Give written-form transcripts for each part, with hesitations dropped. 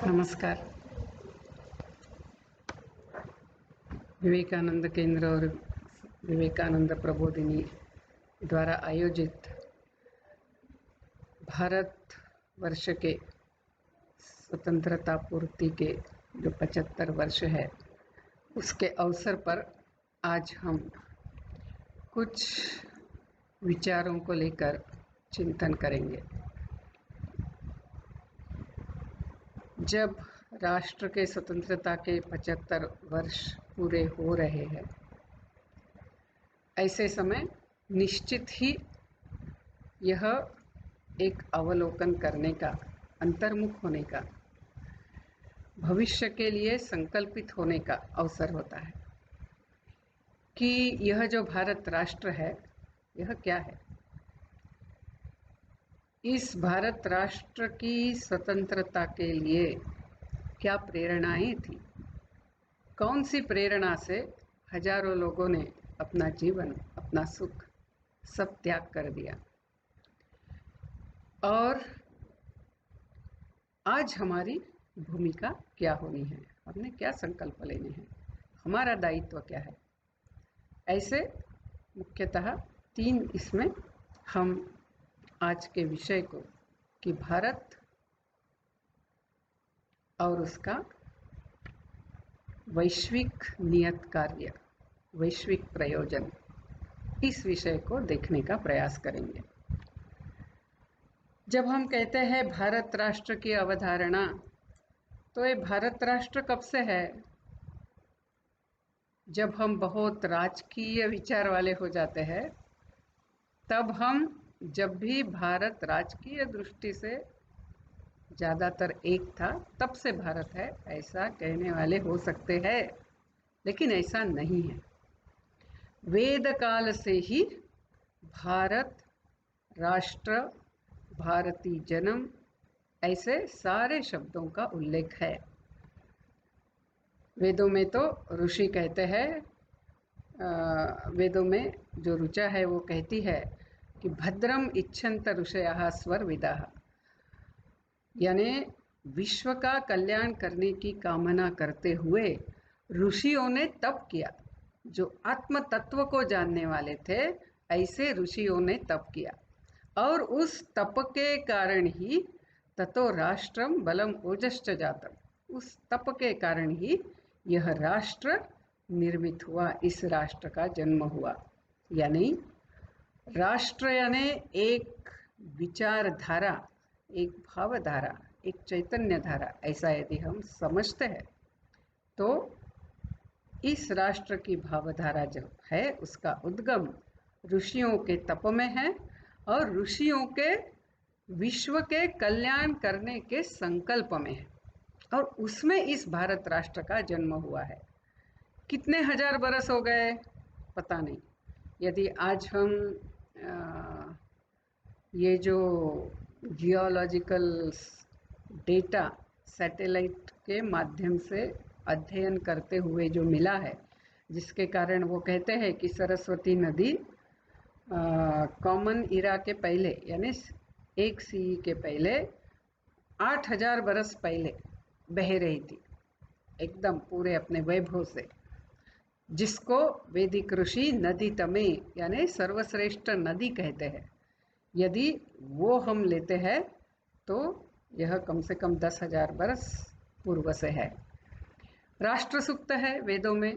नमस्कार। विवेकानंद केंद्र और विवेकानंद प्रबोधिनी द्वारा आयोजित भारत वर्ष के स्वतंत्रता पूर्ति के जो 75 वर्ष है, उसके अवसर पर आज हम कुछ विचारों को लेकर चिंतन करेंगे। जब राष्ट्र के स्वतंत्रता के 75 वर्ष पूरे हो रहे हैं, ऐसे समय निश्चित ही यह एक अवलोकन करने का, अंतर्मुख होने का, भविष्य के लिए संकल्पित होने का अवसर होता है कि यह जो भारत राष्ट्र है, यह क्या है। इस भारत राष्ट्र की स्वतंत्रता के लिए क्या प्रेरणाएं थी, कौन सी प्रेरणा से हजारों लोगों ने अपना जीवन, अपना सुख सब त्याग कर दिया, और आज हमारी भूमिका क्या होनी है, हमने क्या संकल्प लेने हैं, हमारा दायित्व क्या है। ऐसे मुख्यतः 3 इसमें हम आज के विषय को कि भारत और उसका वैश्विक नियत कार्य, वैश्विक प्रयोजन, इस विषय को देखने का प्रयास करेंगे। जब हम कहते हैं भारत राष्ट्र की अवधारणा, तो ये भारत राष्ट्र कब से है? जब हम बहुत राजकीय विचार वाले हो जाते हैं, तब हम जब भी भारत राजकीय दृष्टि से ज़्यादातर एक था, तब से भारत है, ऐसा कहने वाले हो सकते हैं, लेकिन ऐसा नहीं है। वेद काल से ही भारत राष्ट्र, भारतीय जन्म, ऐसे सारे शब्दों का उल्लेख है। वेदों में तो ऋषि कहते हैं, वेदों में जो ऋचा है वो कहती है कि भद्रम इच्छन्त ऋषयः स्वर्विदाः, यानी विश्व का कल्याण करने की कामना करते हुए ऋषियों ने तप किया। जो आत्म तत्व को जानने वाले थे, ऐसे ऋषियों ने तप किया, और उस तप के कारण ही ततो राष्ट्रम बलम ओजश्च जातम, उस तप के कारण ही यह राष्ट्र निर्मित हुआ, इस राष्ट्र का जन्म हुआ। यानी राष्ट्र यानी एक विचारधारा, एक भावधारा, एक चैतन्य धारा, ऐसा यदि हम समझते हैं तो इस राष्ट्र की भावधारा जो है, उसका उद्गम ऋषियों के तप में है, और ऋषियों के विश्व के कल्याण करने के संकल्प में है, और उसमें इस भारत राष्ट्र का जन्म हुआ है। कितने हजार बरस हो गए पता नहीं। यदि आज हम ये जो जियोलॉजिकल डेटा सैटेलाइट के माध्यम से अध्ययन करते हुए जो मिला है, जिसके कारण वो कहते हैं कि सरस्वती नदी कॉमन इरा के पहले, यानी 1 CE के पहले 8000 बरस पहले बह रही थी, एकदम पूरे अपने वैभव से, जिसको वैदिक ऋषि नदी तमे यानी सर्वश्रेष्ठ नदी कहते हैं। यदि वो हम लेते हैं तो यह कम से कम 10,000 बरस पूर्व से है। राष्ट्र सूक्त है वेदों में।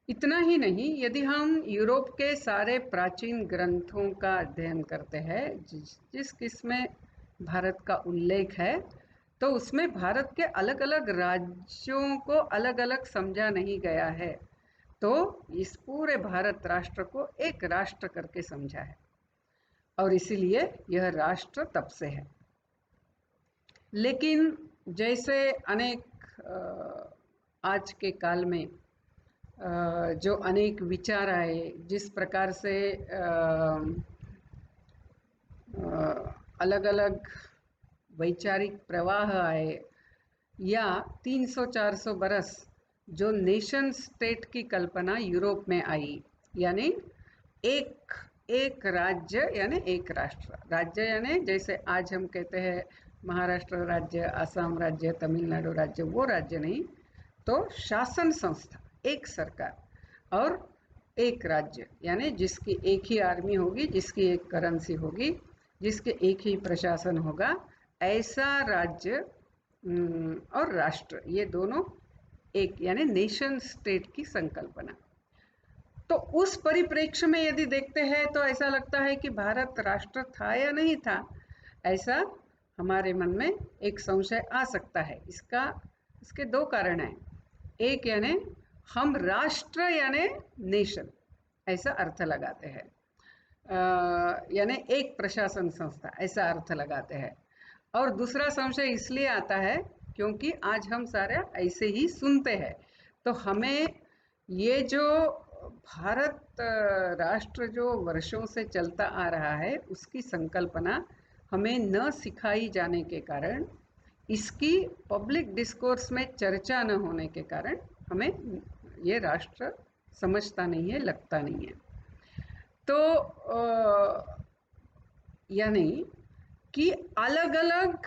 इतना ही नहीं, यदि हम यूरोप के सारे प्राचीन ग्रंथों का अध्ययन करते हैं, जिस किसमें भारत का उल्लेख है, तो उसमें भारत के अलग अलग राज्यों को अलग अलग समझा नहीं गया है, तो इस पूरे भारत राष्ट्र को एक राष्ट्र करके समझा है, और इसीलिए यह राष्ट्र तब से है। लेकिन जैसे अनेक आज के काल में जो अनेक विचार आए, जिस प्रकार से अलग अलग वैचारिक प्रवाह आए, या 300-400 बरस जो नेशन स्टेट की कल्पना यूरोप में आई, यानी एक राज्य यानी एक राष्ट्र। राज्य यानी जैसे आज हम कहते हैं महाराष्ट्र राज्य, असम राज्य, तमिलनाडु राज्य, वो राज्य नहीं, तो शासन संस्था, एक सरकार और एक राज्य, यानी जिसकी एक ही आर्मी होगी, जिसकी एक करेंसी होगी, जिसके एक ही प्रशासन होगा, ऐसा राज्य और राष्ट्र, ये दोनों एक, यानी नेशन स्टेट की संकल्पना। तो उस परिप्रेक्ष्य में यदि देखते हैं तो ऐसा लगता है कि भारत राष्ट्र था या नहीं था, ऐसा हमारे मन में एक संशय आ सकता है। इसके दो कारण हैं। एक, यानी हम राष्ट्र यानी नेशन ऐसा अर्थ लगाते हैं, यानी एक प्रशासन संस्था ऐसा अर्थ लगाते हैं। और दूसरा संशय इसलिए आता है क्योंकि आज हम सारे ऐसे ही सुनते हैं, तो हमें ये जो भारत राष्ट्र जो वर्षों से चलता आ रहा है, उसकी संकल्पना हमें न सिखाई जाने के कारण, इसकी पब्लिक डिस्कोर्स में चर्चा न होने के कारण हमें ये राष्ट्र समझता नहीं है, लगता नहीं है। तो यानी कि अलग अलग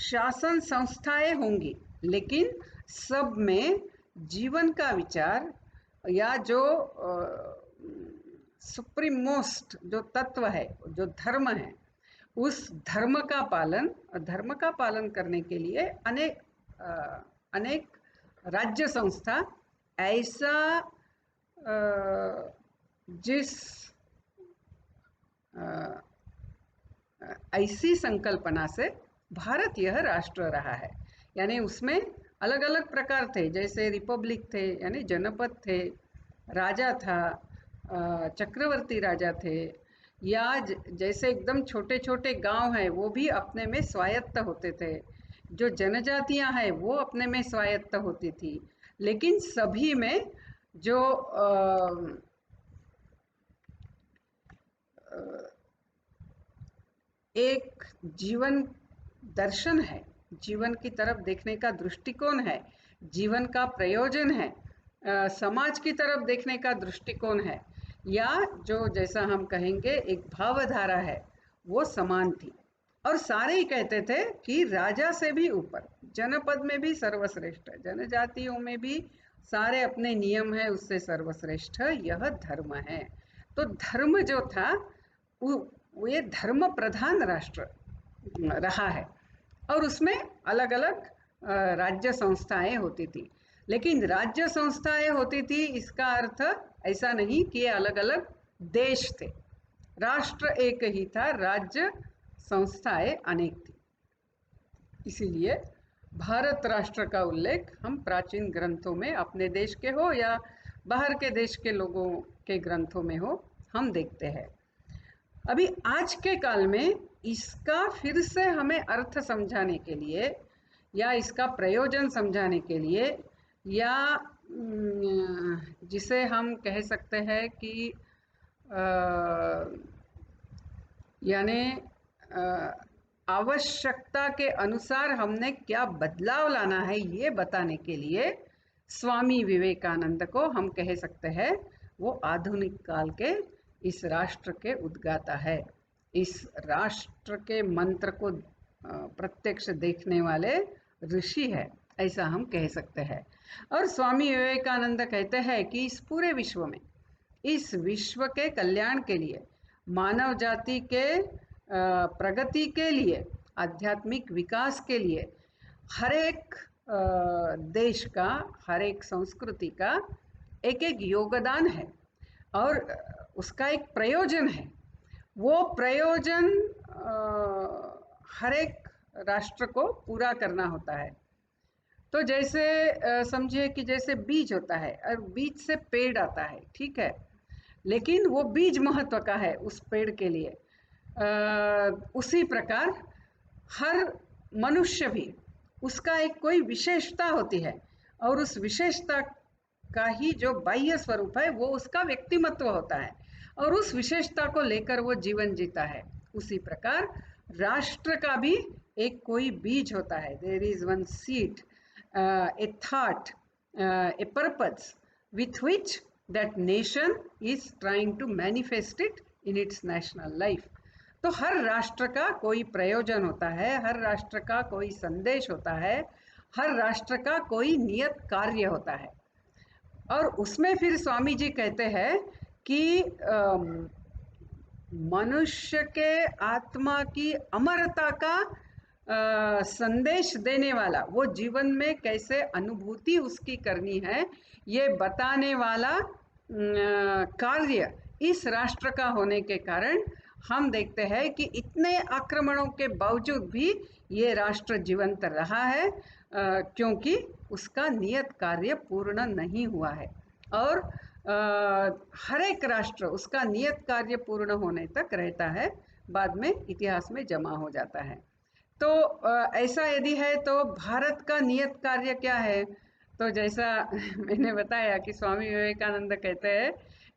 शासन संस्थाएं होंगी, लेकिन सब में जीवन का विचार या जो सुप्रीम मोस्ट जो तत्व है, जो धर्म है, उस धर्म का पालन करने के लिए अनेक राज्य संस्था ऐसा जिस ऐसी संकल्पना से भारत यह राष्ट्र रहा है, यानी उसमें अलग अलग प्रकार थे, जैसे रिपब्लिक थे यानी जनपद थे, राजा था, चक्रवर्ती राजा थे, या जैसे एकदम छोटे छोटे गांव हैं वो भी अपने में स्वायत्त होते थे, जो जनजातियां हैं वो अपने में स्वायत्त होती थी, लेकिन सभी में जो एक जीवन दर्शन है, जीवन की तरफ देखने का दृष्टिकोण है, जीवन का प्रयोजन है, समाज की तरफ देखने का दृष्टिकोण है, या जो जैसा हम कहेंगे एक भावधारा है, वो समान थी। और सारे ही कहते थे कि राजा से भी ऊपर, जनपद में भी सर्वश्रेष्ठ, जनजातियों में भी सारे अपने नियम है, उससे सर्वश्रेष्ठ यह धर्म है। तो धर्म जो था वो ये धर्म प्रधान राष्ट्र रहा है, और उसमें अलग अलग राज्य संस्थाएं होती थी, लेकिन राज्य संस्थाएं होती थी इसका अर्थ ऐसा नहीं कि ये अलग अलग देश थे। राष्ट्र एक ही था, राज्य संस्थाएं अनेक थी। इसीलिए भारत राष्ट्र का उल्लेख हम प्राचीन ग्रंथों में, अपने देश के हो या बाहर के देश के लोगों के ग्रंथों में हो, हम देखते हैं। अभी आज के काल में इसका फिर से हमें अर्थ समझाने के लिए या इसका प्रयोजन समझाने के लिए, या जिसे हम कह सकते हैं कि यानी आवश्यकता के अनुसार हमने क्या बदलाव लाना है, ये बताने के लिए स्वामी विवेकानंद को हम कह सकते हैं वो आधुनिक काल के इस राष्ट्र के उद्गाता है, इस राष्ट्र के मंत्र को प्रत्यक्ष देखने वाले ऋषि है, ऐसा हम कह सकते हैं। और स्वामी विवेकानंद कहते हैं कि इस पूरे विश्व में, इस विश्व के कल्याण के लिए, मानव जाति के प्रगति के लिए, आध्यात्मिक विकास के लिए, हर एक देश का, हर एक संस्कृति का एक एक योगदान है और उसका एक प्रयोजन है। वो प्रयोजन हर एक राष्ट्र को पूरा करना होता है। तो जैसे समझिए कि जैसे बीज होता है और बीज से पेड़ आता है, ठीक है, लेकिन वो बीज महत्व का है उस पेड़ के लिए। उसी प्रकार हर मनुष्य भी, उसका एक कोई विशेषता होती है, और उस विशेषता का ही जो बाह्य स्वरूप है वो उसका व्यक्तिमत्व होता है, और उस विशेषता को लेकर वो जीवन जीता है। उसी प्रकार राष्ट्र का भी एक कोई बीज होता है, there is one seed, a thought, a purpose with which that nation is trying to manifest it in its national life. तो हर राष्ट्र का कोई प्रयोजन होता है, हर राष्ट्र का कोई संदेश होता है, हर राष्ट्र का कोई नियत कार्य होता है। और उसमें फिर स्वामी जी कहते हैं कि मनुष्य के आत्मा की अमरता का संदेश देने वाला, वो जीवन में कैसे अनुभूति उसकी करनी है, ये बताने वाला कार्य इस राष्ट्र का होने के कारण हम देखते हैं कि इतने आक्रमणों के बावजूद भी ये राष्ट्र जीवंत रहा है, क्योंकि उसका नियत कार्य पूर्ण नहीं हुआ है। और हर एक राष्ट्र उसका नियत कार्य पूर्ण होने तक रहता है, बाद में इतिहास में जमा हो जाता है। तो ऐसा यदि है तो भारत का नियत कार्य क्या है? तो जैसा मैंने बताया कि स्वामी विवेकानंद कहते हैं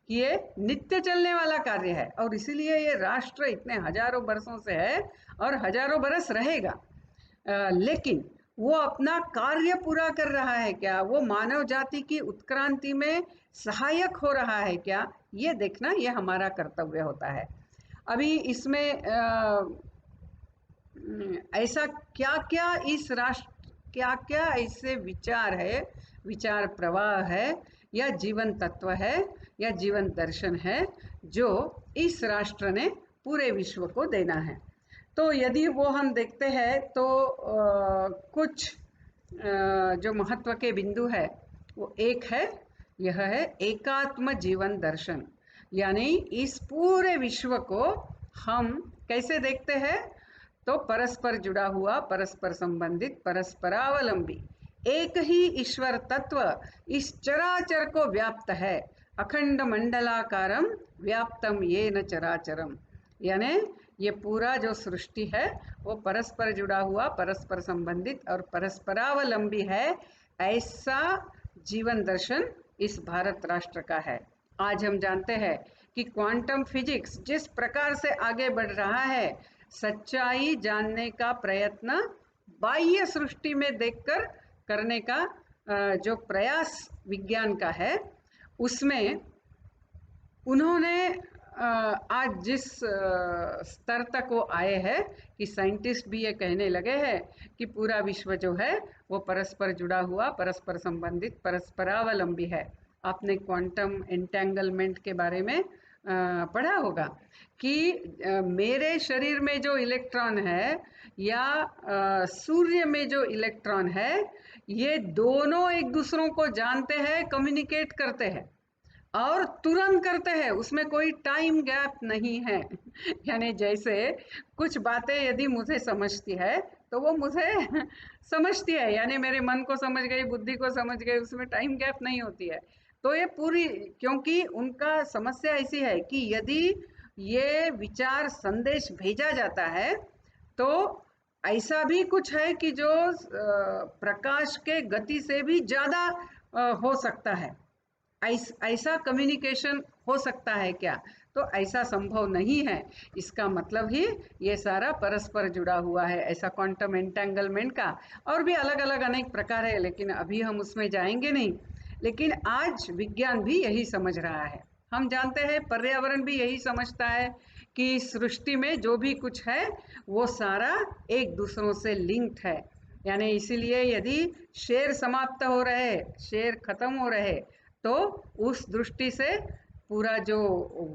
कि ये नित्य चलने वाला कार्य है, और इसीलिए ये राष्ट्र इतने हजारों बरसों से है और हजारों बरस रहेगा। लेकिन वो अपना कार्य पूरा कर रहा है क्या, वो मानव जाति की उत्क्रांति में सहायक हो रहा है क्या, ये देखना ये हमारा कर्तव्य होता है। अभी इसमें ऐसा क्या क्या इस राष्ट्र, क्या क्या ऐसे विचार है, विचार प्रवाह है, या जीवन तत्व है, या जीवन दर्शन है, जो इस राष्ट्र ने पूरे विश्व को देना है। तो यदि वो हम देखते हैं तो कुछ जो महत्व के बिंदु है वो एक है, यह है एकात्म जीवन दर्शन। यानी इस पूरे विश्व को हम कैसे देखते हैं? तो परस्पर जुड़ा हुआ, परस्पर संबंधित, परस्परावलंबी एक ही ईश्वर तत्व इस चराचर को व्याप्त है। अखंड मंडलाकारम व्याप्तम येन चराचरम। यानी ये पूरा जो सृष्टि है वो परस्पर जुड़ा हुआ, परस्पर संबंधित और परस्परावलंबी है। ऐसा जीवन दर्शन इस भारत राष्ट्र का है। आज हम जानते हैं कि क्वांटम फिजिक्स जिस प्रकार से आगे बढ़ रहा है, सच्चाई जानने का प्रयत्न बाह्य सृष्टि में देखकर करने का जो प्रयास विज्ञान का है, उसमें उन्होंने आज जिस स्तर तक वो आए हैं कि साइंटिस्ट भी ये कहने लगे हैं कि पूरा विश्व जो है वो परस्पर जुड़ा हुआ, परस्पर संबंधित, परस्परावलंबी है। आपने क्वांटम एंटेंगलमेंट के बारे में पढ़ा होगा कि मेरे शरीर में जो इलेक्ट्रॉन है या सूर्य में जो इलेक्ट्रॉन है, ये दोनों एक दूसरों को जानते हैं, कम्युनिकेट करते हैं और तुरंत करते हैं, उसमें कोई टाइम गैप नहीं है। यानी जैसे कुछ बातें यदि मुझे समझती है तो वो मुझे समझती है, यानी मेरे मन को समझ गई, बुद्धि को समझ गई, उसमें टाइम गैप नहीं होती है। तो ये पूरी, क्योंकि उनका समस्या ऐसी है कि यदि ये विचार संदेश भेजा जाता है तो ऐसा भी कुछ है कि जो प्रकाश के गति से भी ज़्यादा हो सकता है। ऐसा कम्युनिकेशन हो सकता है क्या? तो ऐसा संभव नहीं है। इसका मतलब ही ये सारा परस्पर जुड़ा हुआ है, ऐसा क्वांटम एंटेंगलमेंट का और भी अलग अलग अनेक प्रकार है, लेकिन अभी हम उसमें जाएंगे नहीं। लेकिन आज विज्ञान भी यही समझ रहा है। हम जानते हैं पर्यावरण भी यही समझता है कि सृष्टि में जो भी कुछ है वो सारा एक दूसरों से लिंक्ड है। यानी इसीलिए यदि शेर समाप्त हो रहे, शेर खत्म हो रहे, तो उस दृष्टि से पूरा जो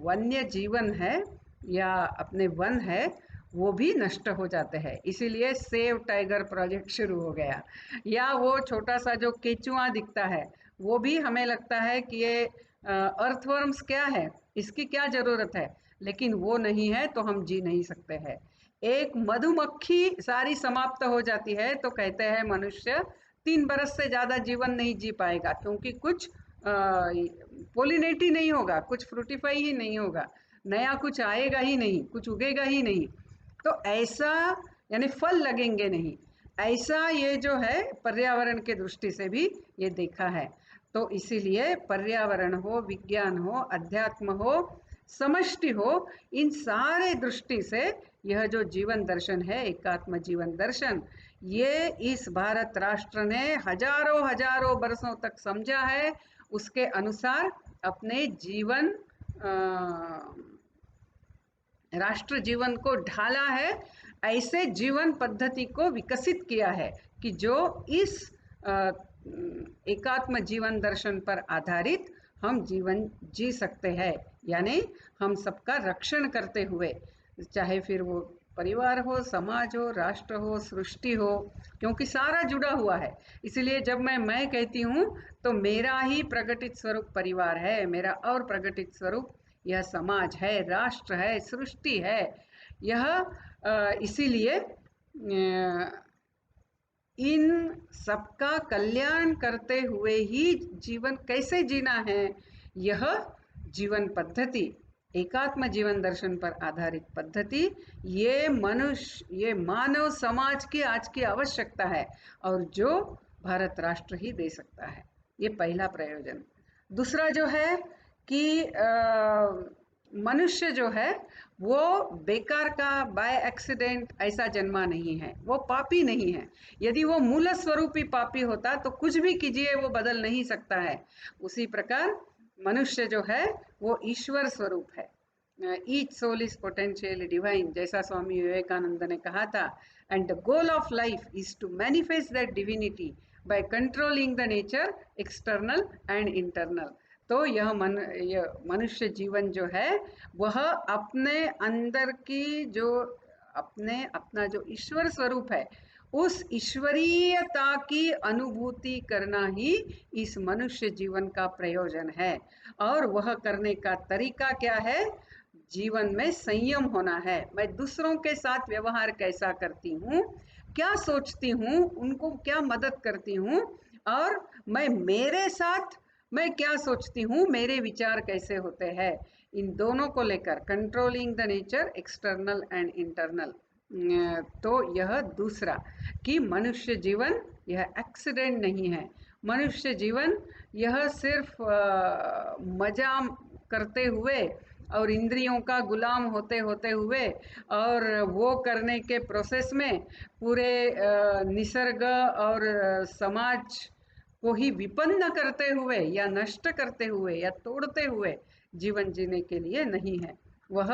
वन्य जीवन है या अपने वन है वो भी नष्ट हो जाते हैं। इसीलिए सेव टाइगर प्रोजेक्ट शुरू हो गया। या वो छोटा सा जो केचुआ दिखता है वो भी हमें लगता है कि ये अर्थवर्म्स क्या है, इसकी क्या ज़रूरत है, लेकिन वो नहीं है तो हम जी नहीं सकते हैं। एक मधुमक्खी सारी समाप्त हो जाती है तो कहते हैं मनुष्य 3 बरस से ज़्यादा जीवन नहीं जी पाएगा, क्योंकि कुछ पोलिनेट ही नहीं होगा, कुछ फ्रूटिफाई ही नहीं होगा, नया कुछ आएगा ही नहीं, कुछ उगेगा ही नहीं। तो ऐसा यानी फल लगेंगे नहीं, ऐसा ये जो है पर्यावरण के दृष्टि से भी ये देखा है। तो इसीलिए पर्यावरण हो, विज्ञान हो, अध्यात्म हो, समष्टि हो, इन सारे दृष्टि से यह जो जीवन दर्शन है, एकात्म जीवन दर्शन, ये इस भारत राष्ट्र ने हजारों हजारों वर्षों तक समझा है। उसके अनुसार अपने जीवन राष्ट्र जीवन को ढाला है, ऐसे जीवन पद्धति को विकसित किया है कि जो इस अ, एकात्म जीवन दर्शन पर आधारित हम जीवन जी सकते हैं। यानी हम सबका रक्षण करते हुए, चाहे फिर वो परिवार हो, समाज हो, राष्ट्र हो, सृष्टि हो, क्योंकि सारा जुड़ा हुआ है। इसलिए जब मैं कहती हूँ तो मेरा ही प्रकटित स्वरूप परिवार है, मेरा और प्रकटित स्वरूप यह समाज है, राष्ट्र है, सृष्टि है। यह इसीलिए इन सबका कल्याण करते हुए ही जीवन कैसे जीना है, यह जीवन पद्धति, एकात्म जीवन दर्शन पर आधारित पद्धति, ये मानव समाज की आज की आवश्यकता है और जो भारत राष्ट्र ही दे सकता है। ये पहला प्रयोजन। दूसरा जो है कि मनुष्य जो है वो बेकार का बाय एक्सीडेंट ऐसा जन्मा नहीं है, वो पापी नहीं है। यदि वो मूल स्वरूप ही पापी होता तो कुछ भी कीजिए वो बदल नहीं सकता है। उसी प्रकार मनुष्य जो है वो ईश्वर स्वरूप है। Each soul is potentially divine, जैसा स्वामी विवेकानंद ने कहा था। And the goal of life is to manifest that divinity by controlling the nature external and internal. तो यह मनुष्य जीवन जो है वह अपने अंदर की जो अपना जो ईश्वर स्वरूप है, उस ईश्वरीयता की अनुभूति करना ही इस मनुष्य जीवन का प्रयोजन है। और वह करने का तरीका क्या है? जीवन में संयम होना है। मैं दूसरों के साथ व्यवहार कैसा करती हूँ, क्या सोचती हूँ, उनको क्या मदद करती हूँ, और मेरे साथ मैं क्या सोचती हूँ, मेरे विचार कैसे होते हैं, इन दोनों को लेकर controlling the nature external and internal. तो यह दूसरा कि मनुष्य जीवन यह एक्सीडेंट नहीं है। मनुष्य जीवन यह सिर्फ मजा करते हुए और इंद्रियों का गुलाम होते होते हुए और वो करने के प्रोसेस में पूरे निसर्ग और समाज को ही विपन्न करते हुए या नष्ट करते हुए या तोड़ते हुए जीवन जीने के लिए नहीं है। वह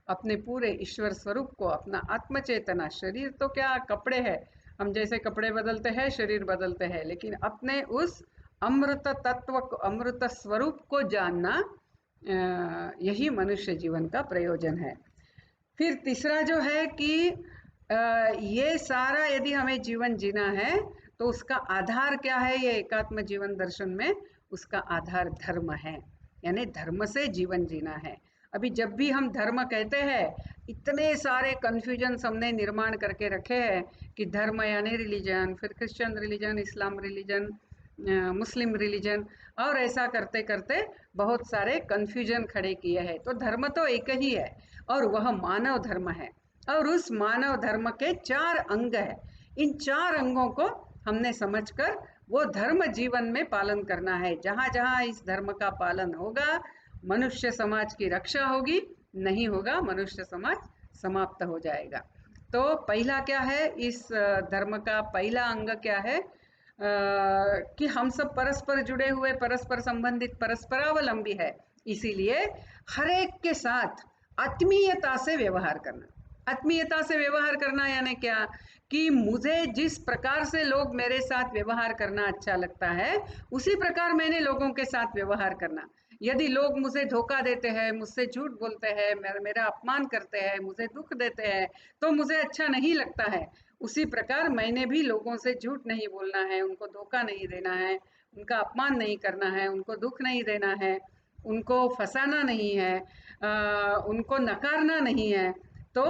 अपने पूरे ईश्वर स्वरूप को, अपना आत्मचेतना, शरीर तो क्या कपड़े है, हम जैसे कपड़े बदलते हैं शरीर बदलते हैं, लेकिन अपने उस अमृत तत्व को, अमृत स्वरूप को जानना, यही मनुष्य जीवन का प्रयोजन है। फिर तीसरा जो है कि ये सारा यदि हमें जीवन जीना है तो उसका आधार क्या है? ये एकात्म जीवन दर्शन में उसका आधार धर्म है, यानी धर्म से जीवन जीना है। अभी जब भी हम धर्म कहते हैं, इतने सारे कन्फ्यूजन हमने निर्माण करके रखे हैं कि धर्म यानी रिलीजन, फिर क्रिश्चियन रिलीजन, इस्लाम रिलीजन, मुस्लिम रिलीजन, और ऐसा करते करते बहुत सारे कन्फ्यूजन खड़े किए हैं। तो धर्म तो एक ही है और वह मानव धर्म है, और उस मानव धर्म के 4 अंग है। इन 4 अंगों को हमने समझकर वो धर्म जीवन में पालन करना है। जहाँ जहाँ इस धर्म का पालन होगा मनुष्य समाज की रक्षा होगी, नहीं होगा मनुष्य समाज समाप्त हो जाएगा। तो पहला क्या है, इस धर्म का पहला अंग क्या है? कि हम सब परस्पर जुड़े हुए, परस्पर संबंधित, परस्परावलंबी है। इसीलिए हर एक के साथ आत्मीयता से व्यवहार करना। आत्मीयता से व्यवहार करना यानी क्या? कि मुझे जिस प्रकार से लोग मेरे साथ व्यवहार करना अच्छा लगता है, उसी प्रकार मैंने लोगों के साथ व्यवहार करना। यदि लोग मुझे धोखा देते हैं, मुझसे झूठ बोलते हैं, मेरा अपमान करते हैं, मुझे दुख देते हैं, तो मुझे अच्छा नहीं लगता है। उसी प्रकार मैंने भी लोगों से झूठ नहीं बोलना है, उनको धोखा नहीं देना है, उनका अपमान नहीं करना है, उनको दुख नहीं देना है, उनको फंसाना नहीं है, उनको नकारना नहीं है। तो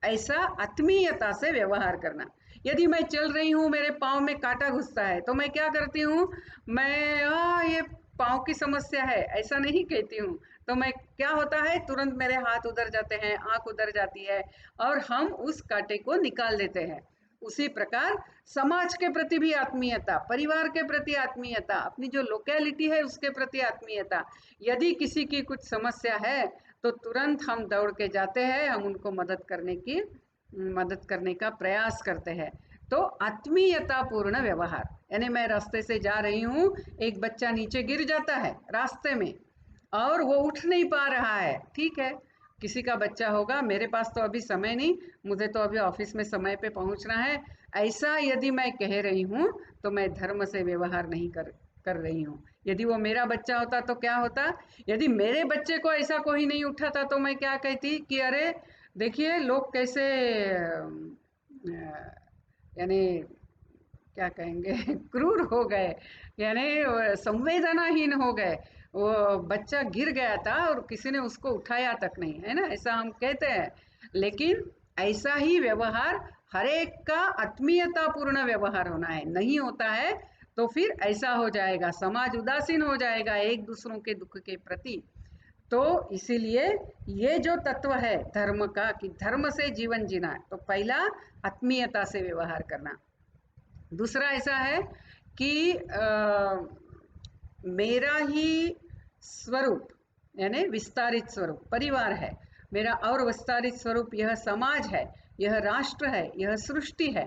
ऐसा आत्मीयता से व्यवहार करना। यदि मैं चल रही हूँ, मेरे पाँव में कांटा घुसता है, तो मैं क्या करती हूँ? ये पाँव की समस्या है ऐसा नहीं कहती हूँ। तो मैं क्या होता है, तुरंत मेरे हाथ उधर जाते हैं, आँख उधर जाती है और हम उस कांटे को निकाल देते हैं। उसी प्रकार समाज के प्रति भी आत्मीयता, परिवार के प्रति आत्मीयता, अपनी जो लोकेलिटी है उसके प्रति आत्मीयता। यदि किसी की कुछ समस्या है तो तुरंत हम दौड़ के जाते हैं, हम उनको मदद करने का प्रयास करते हैं। तो आत्मीयता पूर्ण व्यवहार, यानी मैं रास्ते से जा रही हूँ, एक बच्चा नीचे गिर जाता है रास्ते में और वो उठ नहीं पा रहा है, ठीक है, किसी का बच्चा होगा, मेरे पास तो अभी समय नहीं, मुझे तो अभी ऑफिस में समय पे पहुंचना है, ऐसा यदि मैं कह रही हूँ तो मैं धर्म से व्यवहार नहीं कर रही हूँ। यदि वो मेरा बच्चा होता तो क्या होता, यदि मेरे बच्चे को ऐसा कोई नहीं उठाता तो मैं क्या कहती कि अरे देखिए लोग कैसे यानी क्या कहेंगे क्रूर हो गए, यानी संवेदनाहीन हो गए। वो बच्चा गिर गया था और किसी ने उसको उठाया तक नहीं, है ना, ऐसा हम कहते हैं। लेकिन ऐसा ही व्यवहार हर एक का आत्मीयतापूर्ण व्यवहार होना है, नहीं होता है तो फिर ऐसा हो जाएगा, समाज उदासीन हो जाएगा एक दूसरों के दुख के प्रति। तो इसीलिए ये जो तत्व है धर्म का कि धर्म से जीवन जीना, तो पहला आत्मीयता से व्यवहार करना। दूसरा ऐसा है कि मेरा ही स्वरूप यानी विस्तारित स्वरूप परिवार है मेरा, और विस्तारित स्वरूप यह समाज है, यह राष्ट्र है, यह सृष्टि है।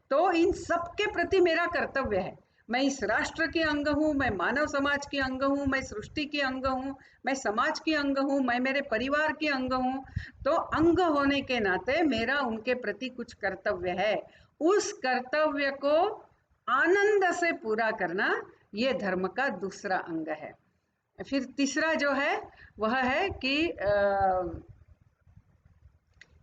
तो इन सब के प्रति मेरा कर्तव्य है। मैं इस राष्ट्र के अंग हूँ, मैं मानव समाज के अंग हूँ, मैं सृष्टि के अंग हूँ, मैं समाज के अंग हूँ, मैं मेरे परिवार के अंग हूँ। तो अंग होने के नाते मेरा उनके प्रति कुछ कर्तव्य है। उस कर्तव्य को आनंद से पूरा करना ये धर्म का दूसरा अंग है। फिर तीसरा जो है वह है कि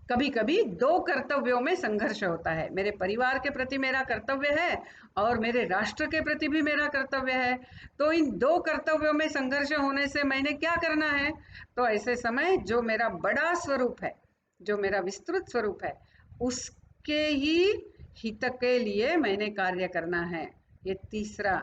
कभी कभी दो कर्तव्यों में संघर्ष होता है, मेरे परिवार के प्रति मेरा कर्तव्य है और मेरे राष्ट्र के प्रति भी मेरा कर्तव्य है। तो इन दो कर्तव्यों में संघर्ष होने से मैंने क्या करना है, तो ऐसे समय जो मेरा बड़ा स्वरूप है, जो मेरा विस्तृत स्वरूप है, उसके ही हित के लिए मैंने कार्य करना है। ये तीसरा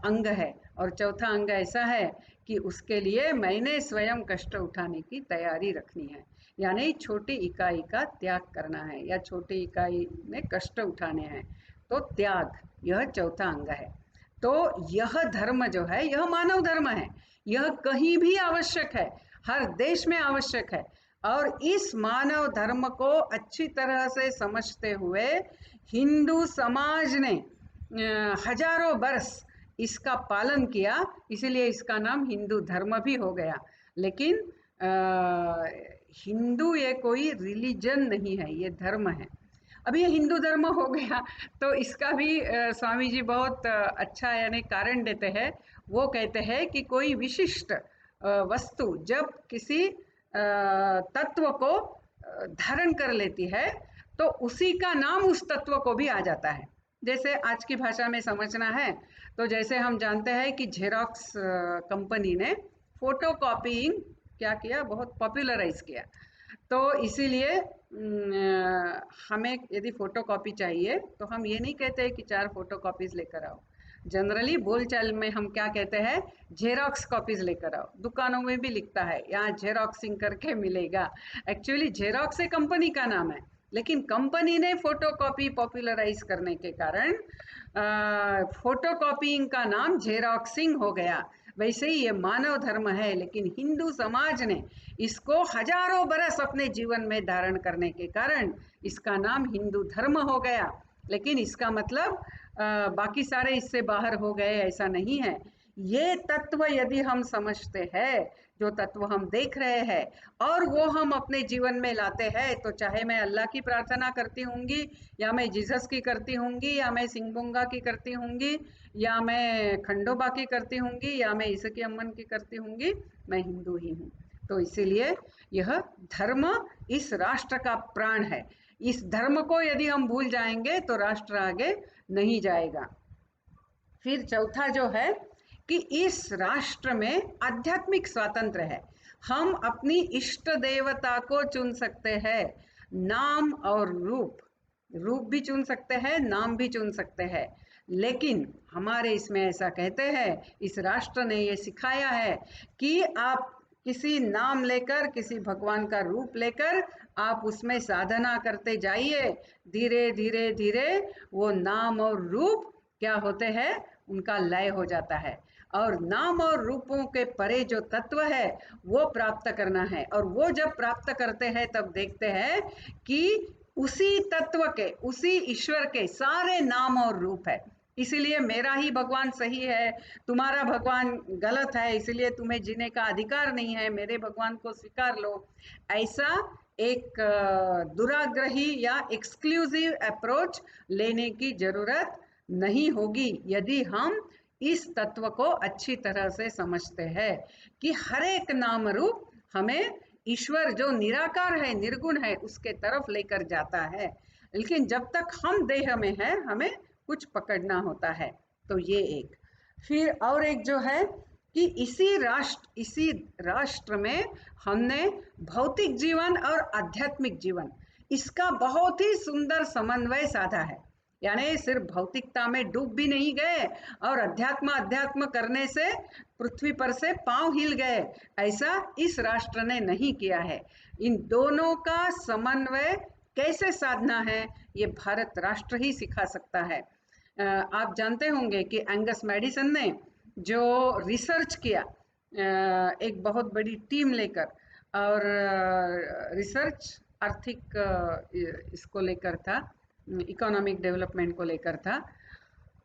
अंग है। और चौथा अंग ऐसा है कि उसके लिए मैंने स्वयं कष्ट उठाने की तैयारी रखनी है, यानी छोटी इकाई का त्याग करना है या छोटी इकाई में कष्ट उठाने हैं, तो त्याग, यह चौथा अंग है। तो यह धर्म जो है यह मानव धर्म है, यह कहीं भी आवश्यक है, हर देश में आवश्यक है। और इस मानव धर्म को अच्छी तरह से समझते हुए हिंदू समाज ने हजारों वर्ष इसका पालन किया, इसीलिए इसका नाम हिंदू धर्म भी हो गया। लेकिन हिंदू ये कोई रिलीजन नहीं है, ये धर्म है। अब ये हिंदू धर्म हो गया तो इसका भी स्वामी जी बहुत अच्छा यानी कारण देते हैं। वो कहते हैं कि कोई विशिष्ट वस्तु जब किसी तत्व को धारण कर लेती है तो उसी का नाम उस तत्व को भी आ जाता है। जैसे आज की भाषा में समझना है तो जैसे हम जानते हैं कि जेरोक्स कंपनी ने फोटो कॉपीइंग क्या किया, बहुत पॉपुलराइज किया। तो इसीलिए हमें यदि फोटो कॉपी चाहिए तो हम ये नहीं कहते कि 4 फोटो कॉपीज लेकर आओ। जनरली बोलचाल में हम क्या कहते हैं, जेरोक्स कॉपीज लेकर आओ। दुकानों में भी लिखता है यहाँ जेरोक्सिंग करके मिलेगा, एक्चुअली जेरोक्स एक कंपनी का नाम है, लेकिन कंपनी ने फोटो कॉपी पॉपुलराइज करने के कारण फोटो कॉपीइंग का नाम जेरोक्सिंग हो गया। वैसे ही ये मानव धर्म है, लेकिन हिंदू समाज ने इसको हजारों बरस अपने जीवन में धारण करने के कारण इसका नाम हिंदू धर्म हो गया। लेकिन इसका मतलब बाकी सारे इससे बाहर हो गए, ऐसा नहीं है। ये तत्व यदि हम समझते हैं, जो तत्व हम देख रहे हैं और वो हम अपने जीवन में लाते हैं, तो चाहे मैं अल्लाह की प्रार्थना करती होंगी या मैं जीसस की करती होंगी या मैं सिंगबोंगा की करती होंगी या मैं खंडोबा की करती होंगी या मैं ईसा की अम्मन की करती होंगी, मैं हिंदू ही हूँ। तो इसीलिए यह धर्म इस राष्ट्र का प्राण है। इस धर्म को यदि हम भूल जाएंगे तो राष्ट्र आगे नहीं जाएगा। फिर चौथा जो है कि इस राष्ट्र में आध्यात्मिक स्वातंत्र्य है। हम अपनी इष्ट देवता को चुन सकते हैं, नाम और रूप, रूप भी चुन सकते हैं, नाम भी चुन सकते हैं। लेकिन हमारे इसमें ऐसा कहते हैं, इस राष्ट्र ने ये सिखाया है कि आप किसी नाम लेकर, किसी भगवान का रूप लेकर आप उसमें साधना करते जाइए। धीरे धीरे धीरे वो नाम और रूप क्या होते हैं, उनका लय हो जाता है। और नाम और रूपों के परे जो तत्व है वो प्राप्त करना है। और वो जब प्राप्त करते हैं तब देखते हैं कि उसी तत्व के, उसी ईश्वर के सारे नाम और रूप है। इसीलिए मेरा ही भगवान सही है, तुम्हारा भगवान गलत है, इसलिए तुम्हें जीने का अधिकार नहीं है, मेरे भगवान को स्वीकार लो। ऐसा एक दुराग्रही या एक्सक्लूसिव अप्रोच लेने की जरूरत नहीं होगी यदि हम इस तत्व को अच्छी तरह से समझते हैं कि हर एक नाम रूप हमें ईश्वर जो निराकार है, निर्गुण है, उसके तरफ लेकर जाता है। लेकिन जब तक हम देह में है हमें कुछ पकड़ना होता है। तो ये एक, फिर और एक जो है कि इसी राष्ट्र में हमने भौतिक जीवन और आध्यात्मिक जीवन, इसका बहुत ही सुंदर समन्वय साधा है। यानी सिर्फ भौतिकता में डूब भी नहीं गए और अध्यात्म करने से पृथ्वी पर से पांव हिल गए, ऐसा इस राष्ट्र ने नहीं किया है। इन दोनों का समन्वय कैसे साधना है ये भारत राष्ट्र ही सिखा सकता है। आप जानते होंगे कि एंगस मैडिसन ने जो रिसर्च किया एक बहुत बड़ी टीम लेकर, और रिसर्च आर्थिक इसको लेकर था, इकोनॉमिक डेवलपमेंट को लेकर था,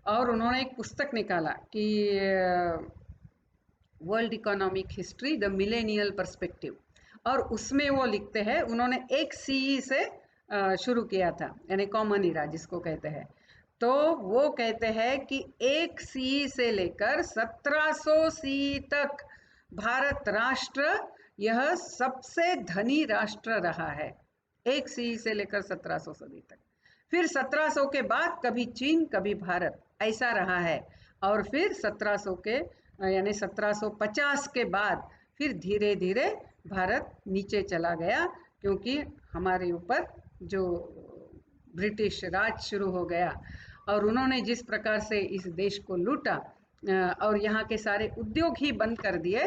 और उन्होंने एक पुस्तक निकाला कि world economic history the millennial perspective, और उसमें वो लिखते हैं, उन्होंने एक सीई से शुरू किया था, यानी कॉमन इरा जिसको कहते हैं। तो वो कहते हैं कि एक सी से लेकर 1700 सी तक भारत राष्ट्र यह सबसे धनी राष्ट्र रहा है, एक सी से लेकर 1700 सदी तक। फिर 1700 के बाद कभी चीन कभी भारत ऐसा रहा है, और फिर 1700 के यानी 1750 के बाद फिर धीरे धीरे भारत नीचे चला गया, क्योंकि हमारे ऊपर जो ब्रिटिश राज शुरू हो गया और उन्होंने जिस प्रकार से इस देश को लूटा और यहाँ के सारे उद्योग ही बंद कर दिए,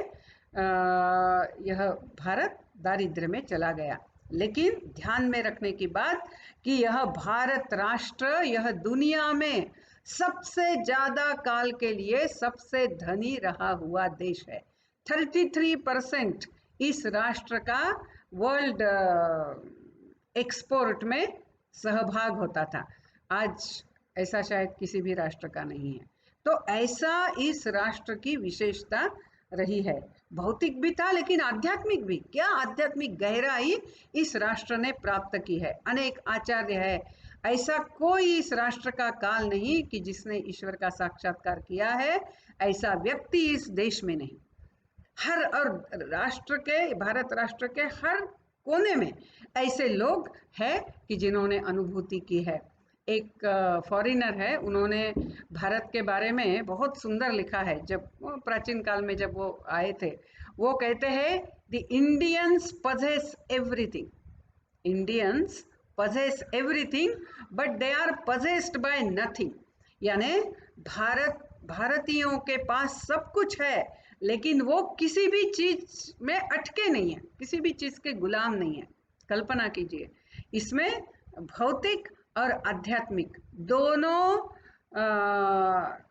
यह भारत दारिद्र्य में चला गया। लेकिन ध्यान में रखने की बात कि यह भारत राष्ट्र यह दुनिया में सबसे ज्यादा काल के लिए सबसे धनी रहा हुआ देश है। 33% इस राष्ट्र का वर्ल्ड एक्सपोर्ट में सहभाग होता था। आज ऐसा शायद किसी भी राष्ट्र का नहीं है। तो ऐसा इस राष्ट्र की विशेषता रही है। भौतिक भी था लेकिन आध्यात्मिक भी, क्या आध्यात्मिक गहराई इस राष्ट्र ने प्राप्त की है। अनेक आचार्य है, ऐसा कोई इस राष्ट्र का काल नहीं कि जिसने ईश्वर का साक्षात्कार किया है, ऐसा व्यक्ति इस देश में नहीं। हर और राष्ट्र के, भारत राष्ट्र के हर कोने में ऐसे लोग हैं कि जिन्होंने अनुभूति की है। एक फॉरेनर है, उन्होंने भारत के बारे में बहुत सुंदर लिखा है। जब प्राचीन काल में जब वो आए थे, वो कहते हैं the Indians possess everything, Indians possess everything but they are possessed by nothing. यानी भारतीयों के पास सब कुछ है लेकिन वो किसी भी चीज में अटके नहीं है, किसी भी चीज के गुलाम नहीं है। कल्पना कीजिए, इसमें भौतिक और आध्यात्मिक दोनों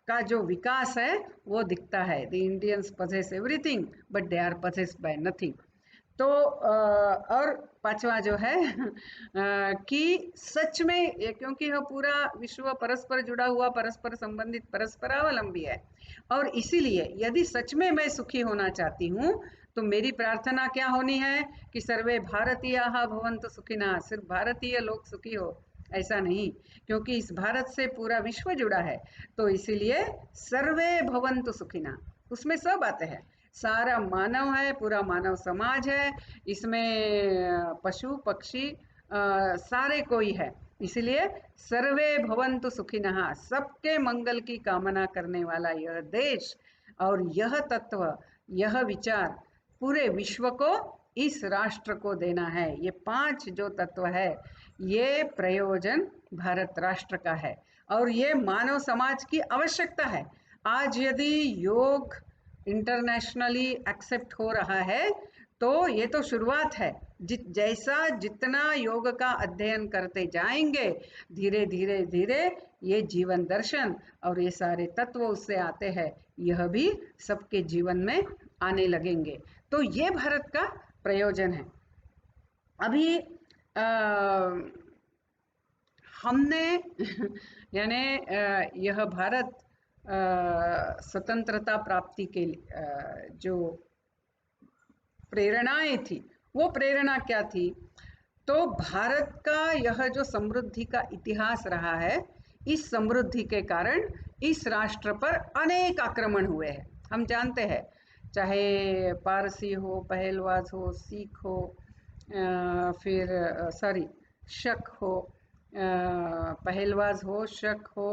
का जो विकास है वो दिखता है। The Indians possess everything but they are possessed by nothing. तो और पांचवा जो है कि सच में, क्योंकि यह पूरा विश्व परस्पर जुड़ा हुआ, परस्पर संबंधित, परस्परावलंबी है, और इसीलिए यदि सच में मैं सुखी होना चाहती हूँ तो मेरी प्रार्थना क्या होनी है कि सर्वे भारतीयाः भवन्तु सुखिनः, सिर्फ भारतीय लोग सुखी हो ऐसा नहीं, क्योंकि इस भारत से पूरा विश्व जुड़ा है। तो इसीलिए सर्वे भवन्तु सुखिनः, उसमें सब आते हैं, सारा मानव है, पूरा मानव समाज है, इसमें पशु पक्षी सारे कोई है। इसलिए सर्वे भवन्तु सुखिनः, सबके मंगल की कामना करने वाला यह देश और यह तत्व, यह विचार पूरे विश्व को, इस राष्ट्र को देना है। ये 5 जो तत्व है, ये प्रयोजन भारत राष्ट्र का है और ये मानव समाज की आवश्यकता है। आज यदि योग इंटरनेशनली एक्सेप्ट हो रहा है तो ये तो शुरुआत है। जैसा जितना योग का अध्ययन करते जाएंगे, धीरे धीरे धीरे ये जीवन दर्शन और ये सारे तत्व उससे आते हैं, यह भी सबके जीवन में आने लगेंगे। तो ये भारत का प्रयोजन है। अभी हमने यानी यह भारत स्वतंत्रता प्राप्ति के जो प्रेरणाएं थी, वो प्रेरणा क्या थी? तो भारत का यह जो समृद्धि का इतिहास रहा है, इस समृद्धि के कारण इस राष्ट्र पर अनेक आक्रमण हुए हैं। हम जानते हैं, चाहे पारसी हो, पहलवास हो, सिख हो, फिर सॉरी शक हो, पहलवास हो, शक हो,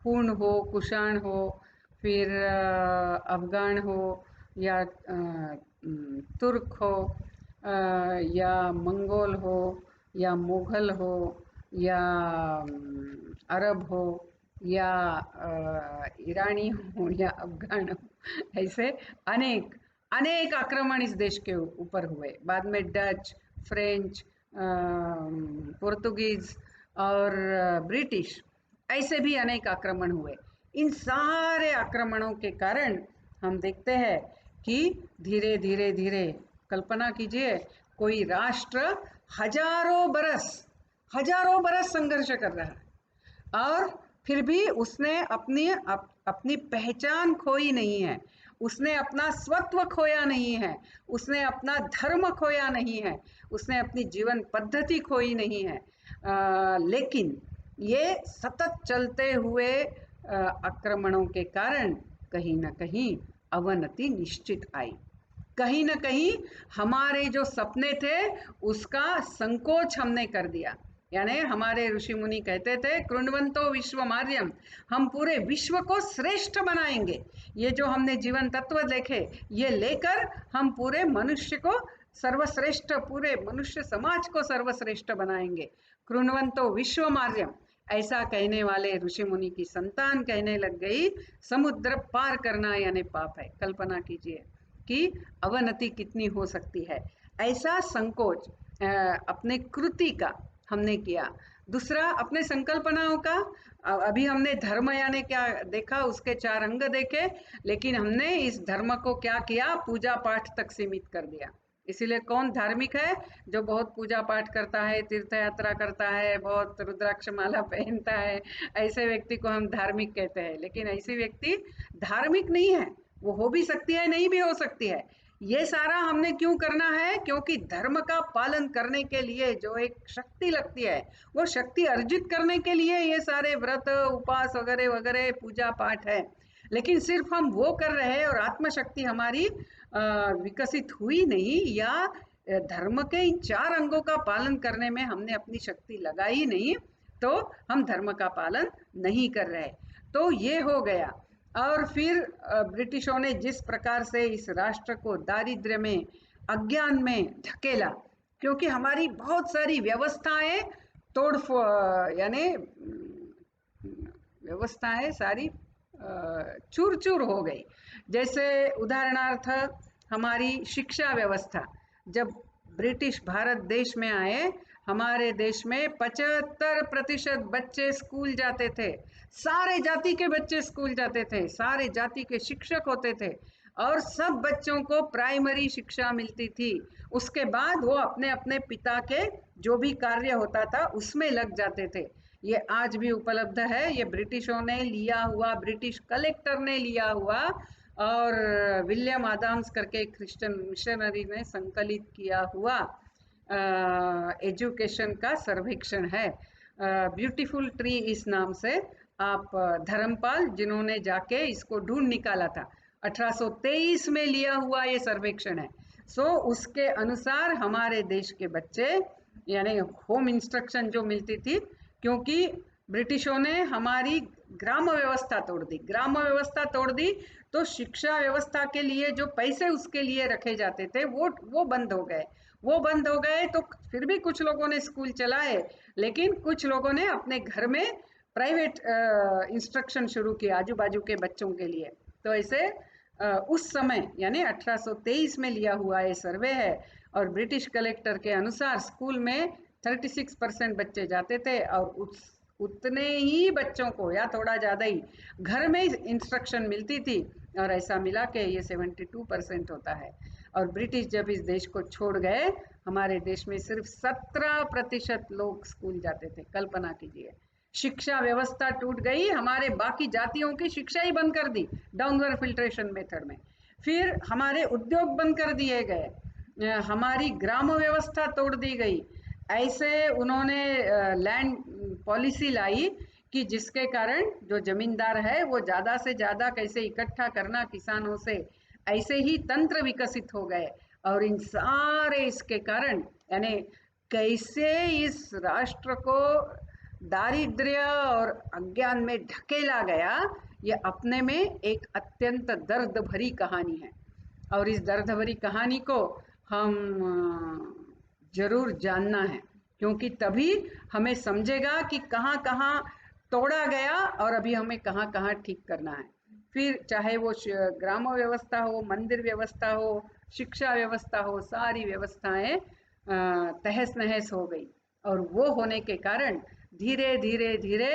हुन हो, कुषाण हो, फिर अफगान हो, या तुर्क हो, या मंगोल हो, या मुगल हो, या अरब हो, या ईरानी हो, या अफगान हो, ऐसे अनेक अनेक आक्रमण इस देश के ऊपर हुए। बाद में डच, फ्रेंच, पुर्तगीज और ब्रिटिश, ऐसे भी अनेक आक्रमण हुए। इन सारे आक्रमणों के कारण हम देखते हैं कि धीरे धीरे धीरे, कल्पना कीजिए, कोई राष्ट्र हजारों बरस संघर्ष कर रहा है और फिर भी उसने अपनी पहचान खोई नहीं है, उसने अपना स्वत्व खोया नहीं है, उसने अपना धर्म खोया नहीं है, उसने अपनी जीवन पद्धति खोई नहीं है। लेकिन ये सतत चलते हुए आक्रमणों के कारण कहीं ना कहीं अवनति निश्चित आई। कहीं ना कहीं हमारे जो सपने थे उसका संकोच हमने कर दिया। यानी हमारे ऋषि मुनि कहते थे, कृण्वन्तो विश्वमार्यम, हम पूरे विश्व को श्रेष्ठ बनाएंगे। ये जो हमने जीवन तत्व देखे, ये लेकर हम पूरे मनुष्य को सर्वश्रेष्ठ, पूरे मनुष्य समाज को सर्वश्रेष्ठ बनाएंगे। कृण्वन्तो विश्वमार्यम, ऐसा कहने वाले ऋषि मुनि की संतान कहने लग गई, समुद्र पार करना यानी पाप है। कल्पना कीजिए कि अवनति कितनी हो सकती है। ऐसा संकोच अपने कृति का हमने किया। दूसरा, अपने संकल्पनाओं का। अभी हमने धर्म यानी क्या देखा, उसके 4 अंग देखे, लेकिन हमने इस धर्म को क्या किया, पूजा पाठ तक सीमित कर दिया। इसीलिए कौन धार्मिक है? जो बहुत पूजा पाठ करता है, तीर्थ यात्रा करता है, बहुत रुद्राक्ष माला पहनता है, ऐसे व्यक्ति को हम धार्मिक कहते हैं। लेकिन ऐसी व्यक्ति धार्मिक नहीं है। वो हो भी सकती है, नहीं भी हो सकती है। ये सारा हमने क्यों करना है? क्योंकि धर्म का पालन करने के लिए जो एक शक्ति लगती है, वो शक्ति अर्जित करने के लिए ये सारे व्रत, उपवास वगैरह वगैरह, पूजा पाठ है। लेकिन सिर्फ हम वो कर रहे हैं और आत्मशक्ति हमारी विकसित हुई नहीं, या धर्म के इन 4 अंगों का पालन करने में हमने अपनी शक्ति लगाई नहीं, तो हम धर्म का पालन नहीं कर रहे। तो ये हो गया। और फिर ब्रिटिशों ने जिस प्रकार से इस राष्ट्र को दारिद्र्य में, अज्ञान में धकेला, क्योंकि हमारी बहुत सारी व्यवस्थाएं तोड़ यानी व्यवस्थाएं सारी चूर चूर हो गई। जैसे उदाहरणार्थ हमारी शिक्षा व्यवस्था, जब ब्रिटिश भारत देश में आए, हमारे देश में 75% बच्चे स्कूल जाते थे। सारे जाति के बच्चे स्कूल जाते थे, सारे जाति के शिक्षक होते थे और सब बच्चों को प्राइमरी शिक्षा मिलती थी। उसके बाद वो अपने अपने पिता के जो भी कार्य होता था उसमें लग जाते थे। ये आज भी उपलब्ध है। ये ब्रिटिशों ने लिया हुआ, ब्रिटिश कलेक्टर ने लिया हुआ और विलियम आदम्स करके क्रिश्चियन मिशनरी ने संकलित किया हुआ एजुकेशन का सर्वेक्षण है। ब्यूटीफुल ट्री इस नाम से। आप धर्मपाल, जिन्होंने जाके इसको ढूंढ निकाला था, 1823 में लिया हुआ ये सर्वेक्षण है। सो उसके अनुसार हमारे देश के बच्चे, यानी होम इंस्ट्रक्शन जो मिलती थी, क्योंकि ब्रिटिशों ने हमारी ग्राम व्यवस्था तोड़ दी, ग्राम व्यवस्था तोड़ दी, तो शिक्षा व्यवस्था के लिए जो पैसे उसके लिए रखे जाते थे वो बंद हो गए। वो बंद हो गए तो फिर भी कुछ लोगों ने स्कूल चलाए, लेकिन कुछ लोगों ने अपने घर में प्राइवेट इंस्ट्रक्शन शुरू किया आजू बाजू के बच्चों के लिए। तो ऐसे उस समय यानी 1823 में लिया हुआ ये सर्वे है और ब्रिटिश कलेक्टर के अनुसार स्कूल में 36% बच्चे जाते थे और उतने ही बच्चों को या थोड़ा ज़्यादा ही घर में इंस्ट्रक्शन मिलती थी, और ऐसा मिला के ये 72% होता है। और ब्रिटिश जब इस देश को छोड़ गए, हमारे देश में सिर्फ 17% लोग स्कूल जाते थे। कल्पना कीजिए, शिक्षा व्यवस्था टूट गई, हमारे बाकी जातियों की शिक्षा ही बंद कर दी डाउनवर्ड फिल्ट्रेशन मेथड में। फिर हमारे उद्योग बंद कर दिए गए, हमारी ग्राम व्यवस्था तोड़ दी गई। ऐसे उन्होंने लैंड पॉलिसी लाई कि जिसके कारण जो जमींदार है वो ज़्यादा से ज़्यादा कैसे इकट्ठा करना किसानों से, ऐसे ही तंत्र विकसित हो गए। और इन सारे इसके कारण यानी कैसे इस राष्ट्र को दारिद्र्य और अज्ञान में ढकेला गया, ये अपने में एक अत्यंत दर्द भरी कहानी है। और इस दर्द भरी कहानी को हम जरूर जानना है, क्योंकि तभी हमें समझेगा कि कहाँ कहाँ तोड़ा गया और अभी हमें कहाँ कहाँ ठीक करना है। फिर चाहे वो ग्राम व्यवस्था हो, मंदिर व्यवस्था हो, शिक्षा व्यवस्था हो, सारी व्यवस्थाएं तहस नहस हो गई। और वो होने के कारण धीरे धीरे धीरे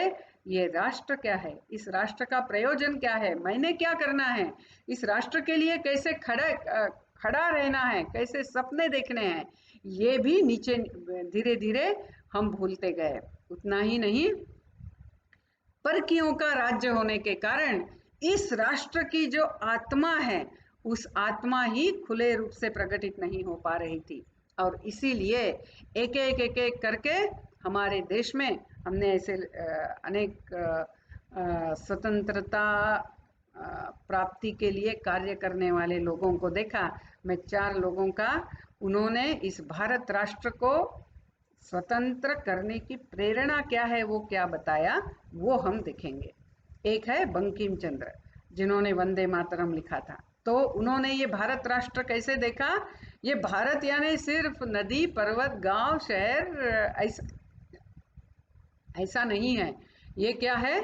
ये राष्ट्र क्या है, इस राष्ट्र का प्रयोजन क्या है, मैंने क्या करना है, इस राष्ट्र के लिए कैसे खड़ा रहना है, कैसे सपने देखने हैं, ये भी नीचे धीरे धीरे हम भूलते गए। उतना ही नहीं, परकियों का राज्य होने के कारण इस राष्ट्र की जो आत्मा है, उस आत्मा ही खुले रूप से प्रकटित नहीं हो पा रही थी। और इसीलिए एक एक करके हमारे देश में हमने ऐसे अनेक स्वतंत्रता प्राप्ति के लिए कार्य करने वाले लोगों को देखा। मैं 4 लोगों का, उन्होंने इस भारत राष्ट्र को स्वतंत्र करने की प्रेरणा क्या है, वो क्या बताया, वो हम देखेंगे। एक है बंकिम चंद्र, जिन्होंने वंदे मातरम लिखा था। तो उन्होंने ये भारत राष्ट्र कैसे देखा, ये भारत यानी सिर्फ नदी, पर्वत, गांव, शहर, ऐसा ऐसा नहीं है। ये क्या है,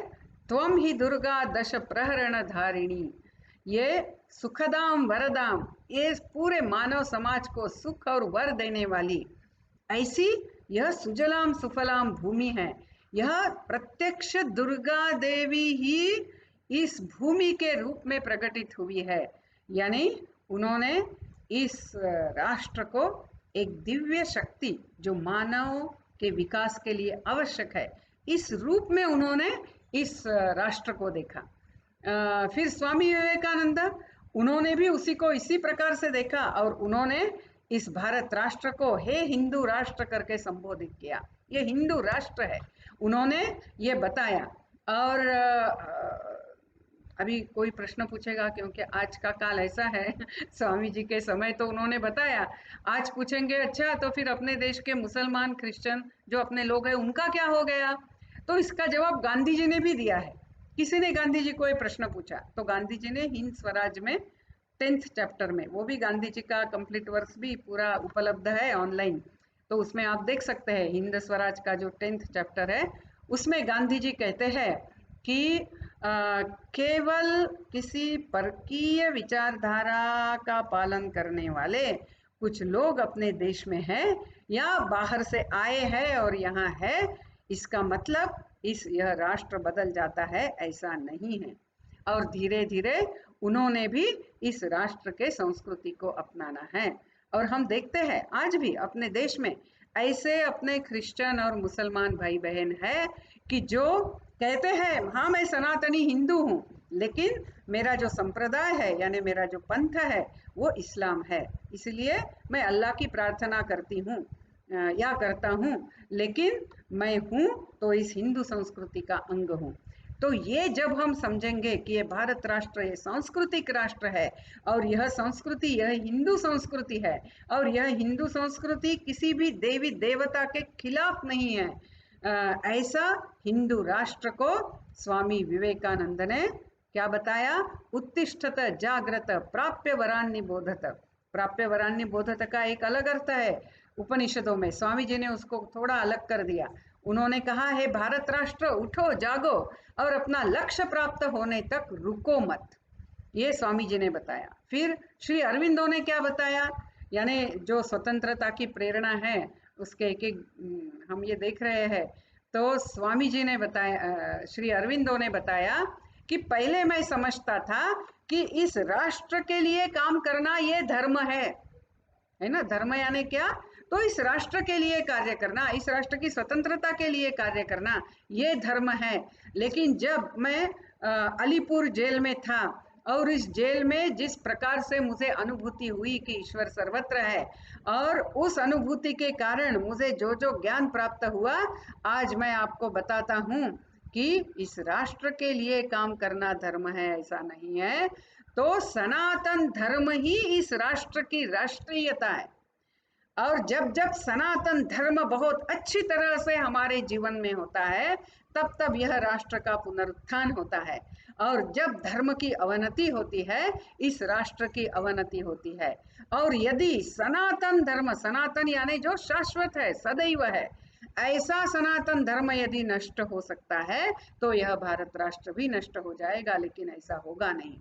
त्वम ही दुर्गा दश प्रहरण धारिणी, ये सुखदाम वरदाम, ये पूरे मानव समाज को सुख और वर देने वाली ऐसी यह सुजलाम सुफलाम भूमि है। यह प्रत्यक्ष दुर्गा देवी ही इस भूमि के रूप में प्रकटित हुई है। यानी उन्होंने इस राष्ट्र को एक दिव्य शक्ति जो मानव के विकास के लिए आवश्यक है, इस रूप में उन्होंने इस राष्ट्र को देखा। फिर स्वामी विवेकानंद, उन्होंने भी उसी को इसी प्रकार से देखा और उन्होंने इस भारत राष्ट्र को हे हिंदू राष्ट्र करके संबोधित किया। ये हिंदू राष्ट्र है, उन्होंने ये बताया। और अभी कोई प्रश्न पूछेगा, क्योंकि आज का काल ऐसा है स्वामी जी के समय तो उन्होंने बताया, आज पूछेंगे अच्छा तो फिर अपने देश के मुसलमान, क्रिश्चियन जो अपने लोग हैं उनका क्या हो गया। तो इसका जवाब गांधी जी ने भी दिया है। किसी ने गांधी जी को ये प्रश्न पूछा तो गांधी जी ने हिंद स्वराज में 10th चैप्टर में, वो भी गांधी जी का कंप्लीट वर्क्स भी पूरा उपलब्ध है ऑनलाइन, तो उसमें आप देख सकते हैं। हिंद स्वराज का जो 10th चैप्टर है, उसमें गांधी जी कहते हैं कि केवल किसी परकीय विचारधारा का पालन करने वाले कुछ लोग अपने देश में हैं या बाहर से आए हैं और यहाँ है, इसका मतलब यह राष्ट्र बदल जाता है, ऐसा नहीं है। और धीरे धीरे उन्होंने भी इस राष्ट्र के संस्कृति को अपनाना है। और हम देखते हैं आज भी अपने देश में ऐसे अपने क्रिश्चियन और मुसलमान भाई बहन है कि जो कहते हैं हाँ मैं सनातनी हिंदू हूँ, लेकिन मेरा जो संप्रदाय है यानी मेरा जो पंथ है वो इस्लाम है, इसलिए मैं अल्लाह की प्रार्थना करती हूँ या करता हूँ, लेकिन मैं हूँ तो इस हिंदू संस्कृति का अंग हूँ। तो ये जब हम समझेंगे कि ये भारत राष्ट्र ये सांस्कृतिक राष्ट्र है और यह संस्कृति यह हिंदू संस्कृति है और यह हिंदू संस्कृति किसी भी देवी देवता के खिलाफ नहीं है, ऐसा हिंदू राष्ट्र को स्वामी विवेकानंद ने क्या बताया, उत्तिष्ठत जागृत प्राप्य वरान्य बोधत। प्राप्य वरान्य बोधत का एक अलग अर्थ है उपनिषदों में, स्वामी जी ने उसको थोड़ा अलग कर दिया। उन्होंने कहा है भारत राष्ट्र उठो जागो और अपना लक्ष्य प्राप्त होने तक रुको मत, ये स्वामी जी ने बताया। फिर श्री अरविंदों ने क्या बताया, यानी जो स्वतंत्रता की प्रेरणा है उसके एक एक हम ये देख रहे हैं। तो स्वामी जी ने बताया, श्री अरविंदों ने बताया कि पहले मैं समझता था कि इस राष्ट्र के लिए काम करना ये धर्म है ना। धर्म यानी क्या? तो इस राष्ट्र के लिए कार्य करना, इस राष्ट्र की स्वतंत्रता के लिए कार्य करना, ये धर्म है। लेकिन जब मैं अलीपुर जेल में था और इस जेल में जिस प्रकार से मुझे अनुभूति हुई कि ईश्वर सर्वत्र है, और उस अनुभूति के कारण मुझे जो जो ज्ञान प्राप्त हुआ, आज मैं आपको बताता हूँ कि इस राष्ट्र के लिए काम करना धर्म है, ऐसा नहीं है। तो सनातन धर्म ही इस राष्ट्र की राष्ट्रीयता है। और जब जब सनातन धर्म बहुत अच्छी तरह से हमारे जीवन में होता है, तब तब यह राष्ट्र का पुनरुत्थान होता है। और जब धर्म की अवनति होती है, इस राष्ट्र की अवनति होती है। और यदि सनातन धर्म, सनातन यानी जो शाश्वत है, सदैव है, ऐसा सनातन धर्म यदि नष्ट हो सकता है, तो यह भारत राष्ट्र भी नष्ट हो जाएगा। लेकिन ऐसा होगा नहीं।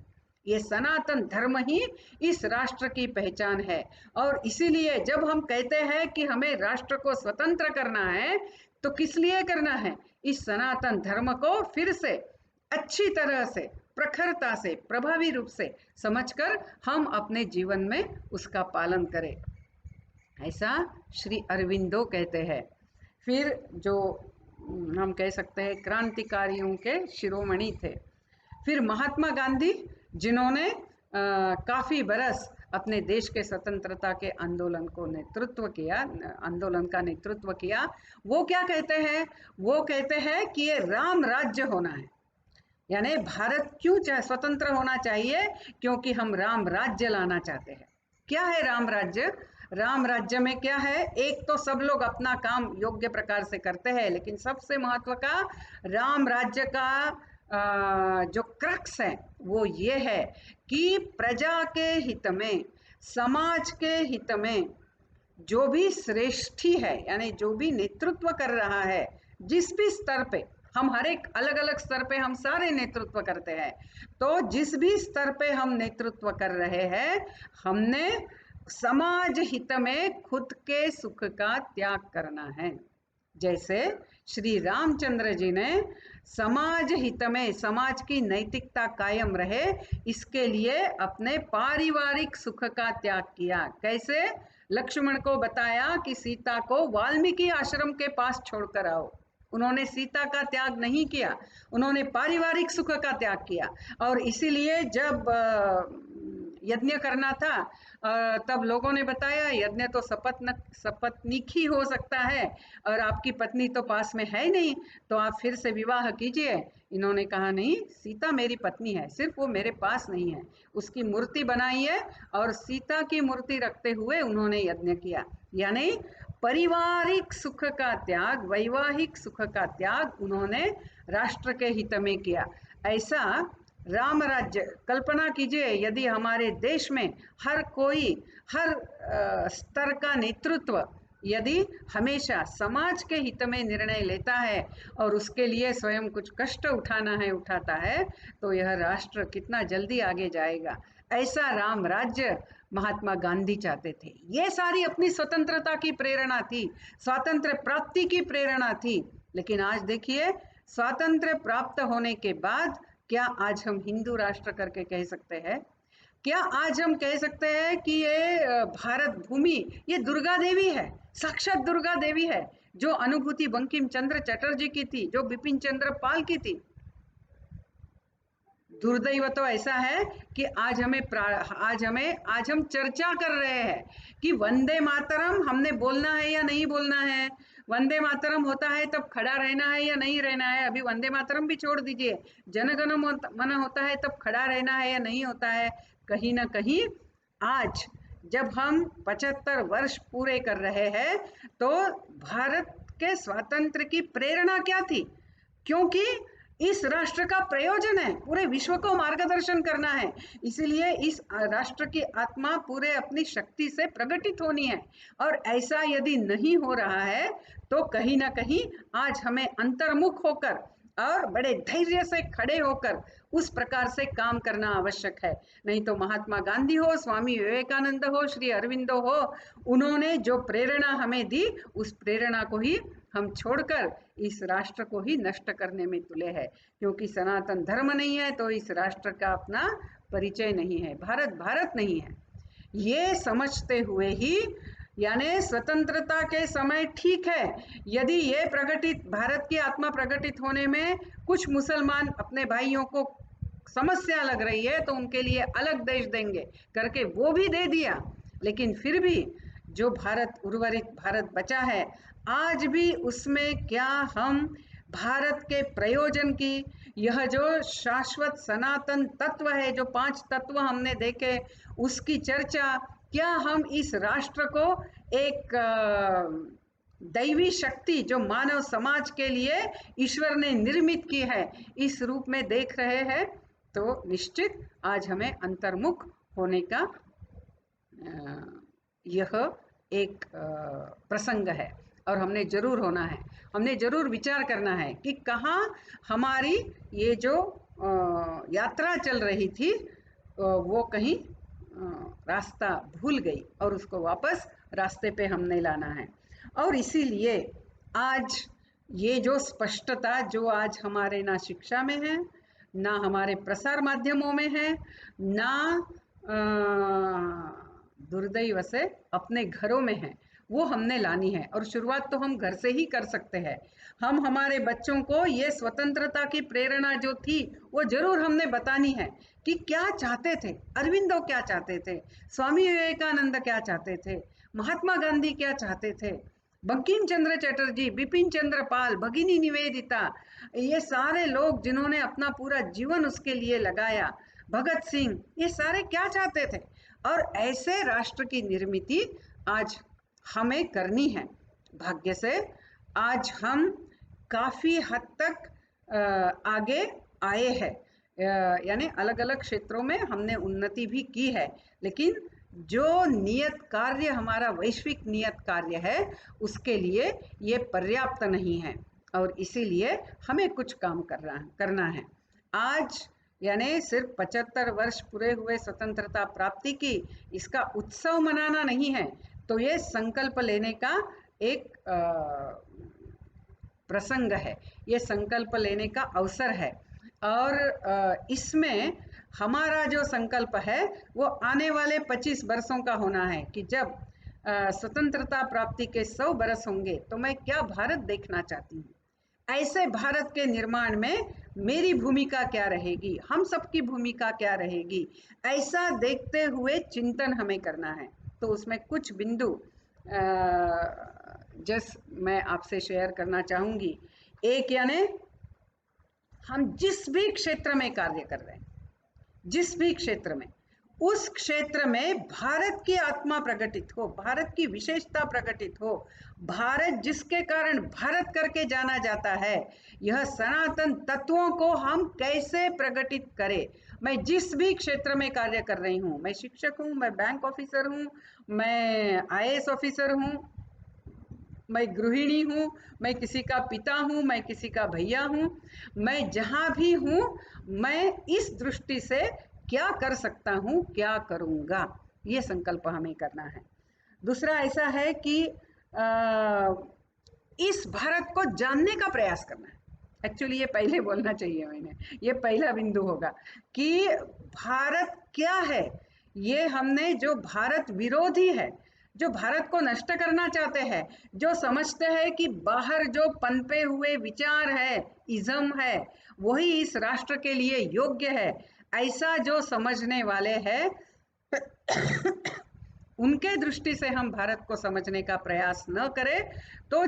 ये सनातन धर्म ही इस राष्ट्र की पहचान है। और इसीलिए जब हम कहते हैं कि हमें राष्ट्र को स्वतंत्र करना है, तो किस लिए करना है? इस सनातन धर्म को फिर से अच्छी तरह से, प्रखरता से, प्रभावी रूप से समझकर हम अपने जीवन में उसका पालन करें, ऐसा श्री अरविंदो कहते हैं। फिर जो हम कह सकते हैं क्रांतिकारियों के शिरोमणि थे, फिर महात्मा गांधी, जिन्होंने काफ़ी बरस अपने देश के स्वतंत्रता के आंदोलन को नेतृत्व किया, आंदोलन का नेतृत्व किया। वो क्या कहते हैं? वो कहते हैं कि ये राम राज्य होना है। यानी भारत क्यों स्वतंत्र होना चाहिए? क्योंकि हम राम राज्य लाना चाहते हैं। क्या है राम राज्य? राम राज्य में क्या है? एक तो सब लोग अपना काम योग्य प्रकार से करते हैं, लेकिन सबसे महत्व का राम राज्य का जो क्रक्स है वो ये है कि प्रजा के हित में, समाज के हित में जो भी श्रेष्ठी है, यानी जो भी नेतृत्व कर रहा है, जिस भी स्तर पे, हम हर एक अलग अलग स्तर पे हम सारे नेतृत्व करते हैं, तो जिस भी स्तर पे हम नेतृत्व कर रहे हैं, हमने समाज हित में खुद के सुख का त्याग करना है। जैसे श्री रामचंद्र जी ने समाज हित में, समाज की नैतिकता कायम रहे, इसके लिए अपने पारिवारिक सुख का त्याग किया। कैसे? लक्ष्मण को बताया कि सीता को वाल्मीकि आश्रम के पास छोड़कर आओ। उन्होंने सीता का त्याग नहीं किया, उन्होंने पारिवारिक सुख का त्याग किया। और इसीलिए जब यज्ञ करना था, तब लोगों ने बताया यज्ञ तो सपत्नीक ही हो सकता है, और आपकी पत्नी तो पास में है नहीं, तो आप फिर से विवाह कीजिए। इन्होंने कहा नहीं, सीता मेरी पत्नी है, सिर्फ वो मेरे पास नहीं है। उसकी मूर्ति बनाई है और सीता की मूर्ति रखते हुए उन्होंने यज्ञ किया। यानी पारिवारिक सुख का त्याग, वैवाहिक सुख का त्याग उन्होंने राष्ट्र के हित में किया। ऐसा राम राज्य, कल्पना कीजिए यदि हमारे देश में हर कोई, हर स्तर का नेतृत्व यदि हमेशा समाज के हित में निर्णय लेता है और उसके लिए स्वयं कुछ कष्ट उठाता है, तो यह राष्ट्र कितना जल्दी आगे जाएगा। ऐसा राम राज्य महात्मा गांधी चाहते थे। ये सारी अपनी स्वतंत्रता की प्रेरणा थी, स्वातंत्र्य प्राप्ति की प्रेरणा थी। लेकिन आज देखिए, स्वातंत्र्य प्राप्त होने के बाद क्या आज हम हिंदू राष्ट्र करके कह सकते हैं? क्या आज हम कह सकते हैं कि ये भारत भूमि ये दुर्गा देवी है, साक्षात दुर्गा देवी है, जो अनुभूति बंकिम चंद्र चटर्जी की थी, जो बिपिन चंद्र पाल की थी? दुर्दैव तो ऐसा है कि आज हम चर्चा कर रहे हैं कि वंदे मातरम हमने बोलना है या नहीं बोलना है। वंदे मातरम होता है तब खड़ा रहना है या नहीं रहना है। अभी वंदे मातरम भी छोड़ दीजिए, जनगण मन होता है तब खड़ा रहना है या नहीं होता है। कहीं ना कहीं आज जब हम 75 वर्ष पूरे कर रहे हैं, तो भारत के स्वातंत्र्य की प्रेरणा क्या थी? क्योंकि इस राष्ट्र का प्रयोजन है पूरे विश्व को मार्गदर्शन करना है। इसीलिए इस राष्ट्र की आत्मा पूरे अपनी शक्ति से प्रकटित होनी है। और ऐसा यदि नहीं हो रहा है, तो कहीं ना कहीं आज हमें अंतर्मुख होकर और बड़े धैर्य से खड़े होकर उस प्रकार से काम करना आवश्यक है। नहीं तो महात्मा गांधी हो, स्वामी विवेकानंद हो, श्री अरविंदो हो, उन्होंने जो प्रेरणा हमें दी, उस प्रेरणा को ही हम छोड़कर इस राष्ट्र को ही नष्ट करने में तुले हैं, क्योंकि सनातन धर्म नहीं है तो इस राष्ट्र का अपना परिचय नहीं है, भारत भारत नहीं है। ये समझते हुए ही, यानी स्वतंत्रता के समय ठीक है, यदि ये प्रकटित भारत की आत्मा प्रकटित होने में कुछ मुसलमान अपने भाइयों को समस्या लग रही है तो उनके लिए अलग देश देंगे करके वो भी दे दिया, लेकिन फिर भी जो भारत, उर्वरित भारत बचा है, आज भी उसमें क्या हम भारत के प्रयोजन की, यह जो शाश्वत सनातन तत्व है, जो 5 तत्व हमने देखे, उसकी चर्चा, क्या हम इस राष्ट्र को एक दैवी शक्ति जो मानव समाज के लिए ईश्वर ने निर्मित की है, इस रूप में देख रहे हैं, तो निश्चित आज हमें अंतर्मुख होने का यह एक प्रसंग है और हमने जरूर होना है। हमने जरूर विचार करना है कि कहाँ हमारी ये जो यात्रा चल रही थी वो कहीं रास्ता भूल गई और उसको वापस रास्ते पे हमने लाना है। और इसीलिए आज ये जो स्पष्टता जो आज हमारे ना शिक्षा में है, ना हमारे प्रसार माध्यमों में है, ना दुर्दैव से अपने घरों में है, वो हमने लानी है। और शुरुआत तो हम घर से ही कर सकते हैं। हम हमारे बच्चों को ये स्वतंत्रता की प्रेरणा जो थी वो जरूर हमने बतानी है कि क्या चाहते थे अरविंदो, क्या चाहते थे स्वामी विवेकानंद, क्या चाहते थे महात्मा गांधी, क्या चाहते थे बंकिम चंद्र चटर्जी, बिपिन चंद्र पाल, भगिनी निवेदिता, ये सारे लोग जिन्होंने अपना पूरा जीवन उसके लिए लगाया, भगत सिंह, ये सारे क्या चाहते थे। और ऐसे राष्ट्र की निर्मित आज हमें करनी है। भाग्य से आज हम काफ़ी हद तक आगे आए हैं, यानी अलग अलग क्षेत्रों में हमने उन्नति भी की है, लेकिन जो नियत कार्य हमारा वैश्विक नियत कार्य है उसके लिए ये पर्याप्त नहीं है और इसीलिए हमें कुछ काम करना है। आज यानी सिर्फ 75 वर्ष पूरे हुए स्वतंत्रता प्राप्ति की, इसका उत्सव मनाना नहीं है, तो ये संकल्प लेने का एक प्रसंग है, ये संकल्प लेने का अवसर है। और इसमें हमारा जो संकल्प है वो आने वाले 25 वर्षों का होना है कि जब स्वतंत्रता प्राप्ति के 100 वर्ष होंगे तो मैं क्या भारत देखना चाहती हूँ, ऐसे भारत के निर्माण में मेरी भूमिका क्या रहेगी, हम सबकी भूमिका क्या रहेगी, ऐसा देखते हुए चिंतन हमें करना है। तो उसमें कुछ बिंदु मैं आपसे शेयर करना चाहूँगी। एक, यानी हम जिस भी क्षेत्र में कार्य कर रहे हैं, जिस भी क्षेत्र में, उस क्षेत्र में भारत की आत्मा प्रकटित हो, भारत की विशेषता प्रकटित हो, भारत जिसके कारण भारत करके जाना जाता है, यह सनातन तत्वों को हम कैसे प्रकटित करें। मैं जिस भी क्षेत्र में कार्य कर रही हूँ, मैं शिक्षक हूँ, मैं बैंक ऑफिसर हूँ, मैं IAS ऑफिसर हूँ, मैं गृहिणी हूँ, मैं किसी का पिता हूँ, मैं किसी का भैया हूँ, मैं जहाँ भी हूँ, मैं इस दृष्टि से क्या कर सकता हूँ, क्या करूँगा, ये संकल्प हमें करना है। दूसरा ऐसा है कि इस भारत को जानने का प्रयास करना है। एक्चुअली ये पहले बोलना चाहिए मैंने, ये पहला बिंदु होगा कि भारत क्या है। ये हमने जो भारत विरोधी है, जो भारत को नष्ट करना चाहते हैं, जो समझते हैं कि बाहर जो पनपे हुए विचार है, इज्म है, वही इस राष्ट्र के लिए योग्य है, ऐसा जो समझने वाले हैं उनके दृष्टि से हम भारत को समझने का प्रयास न करें तो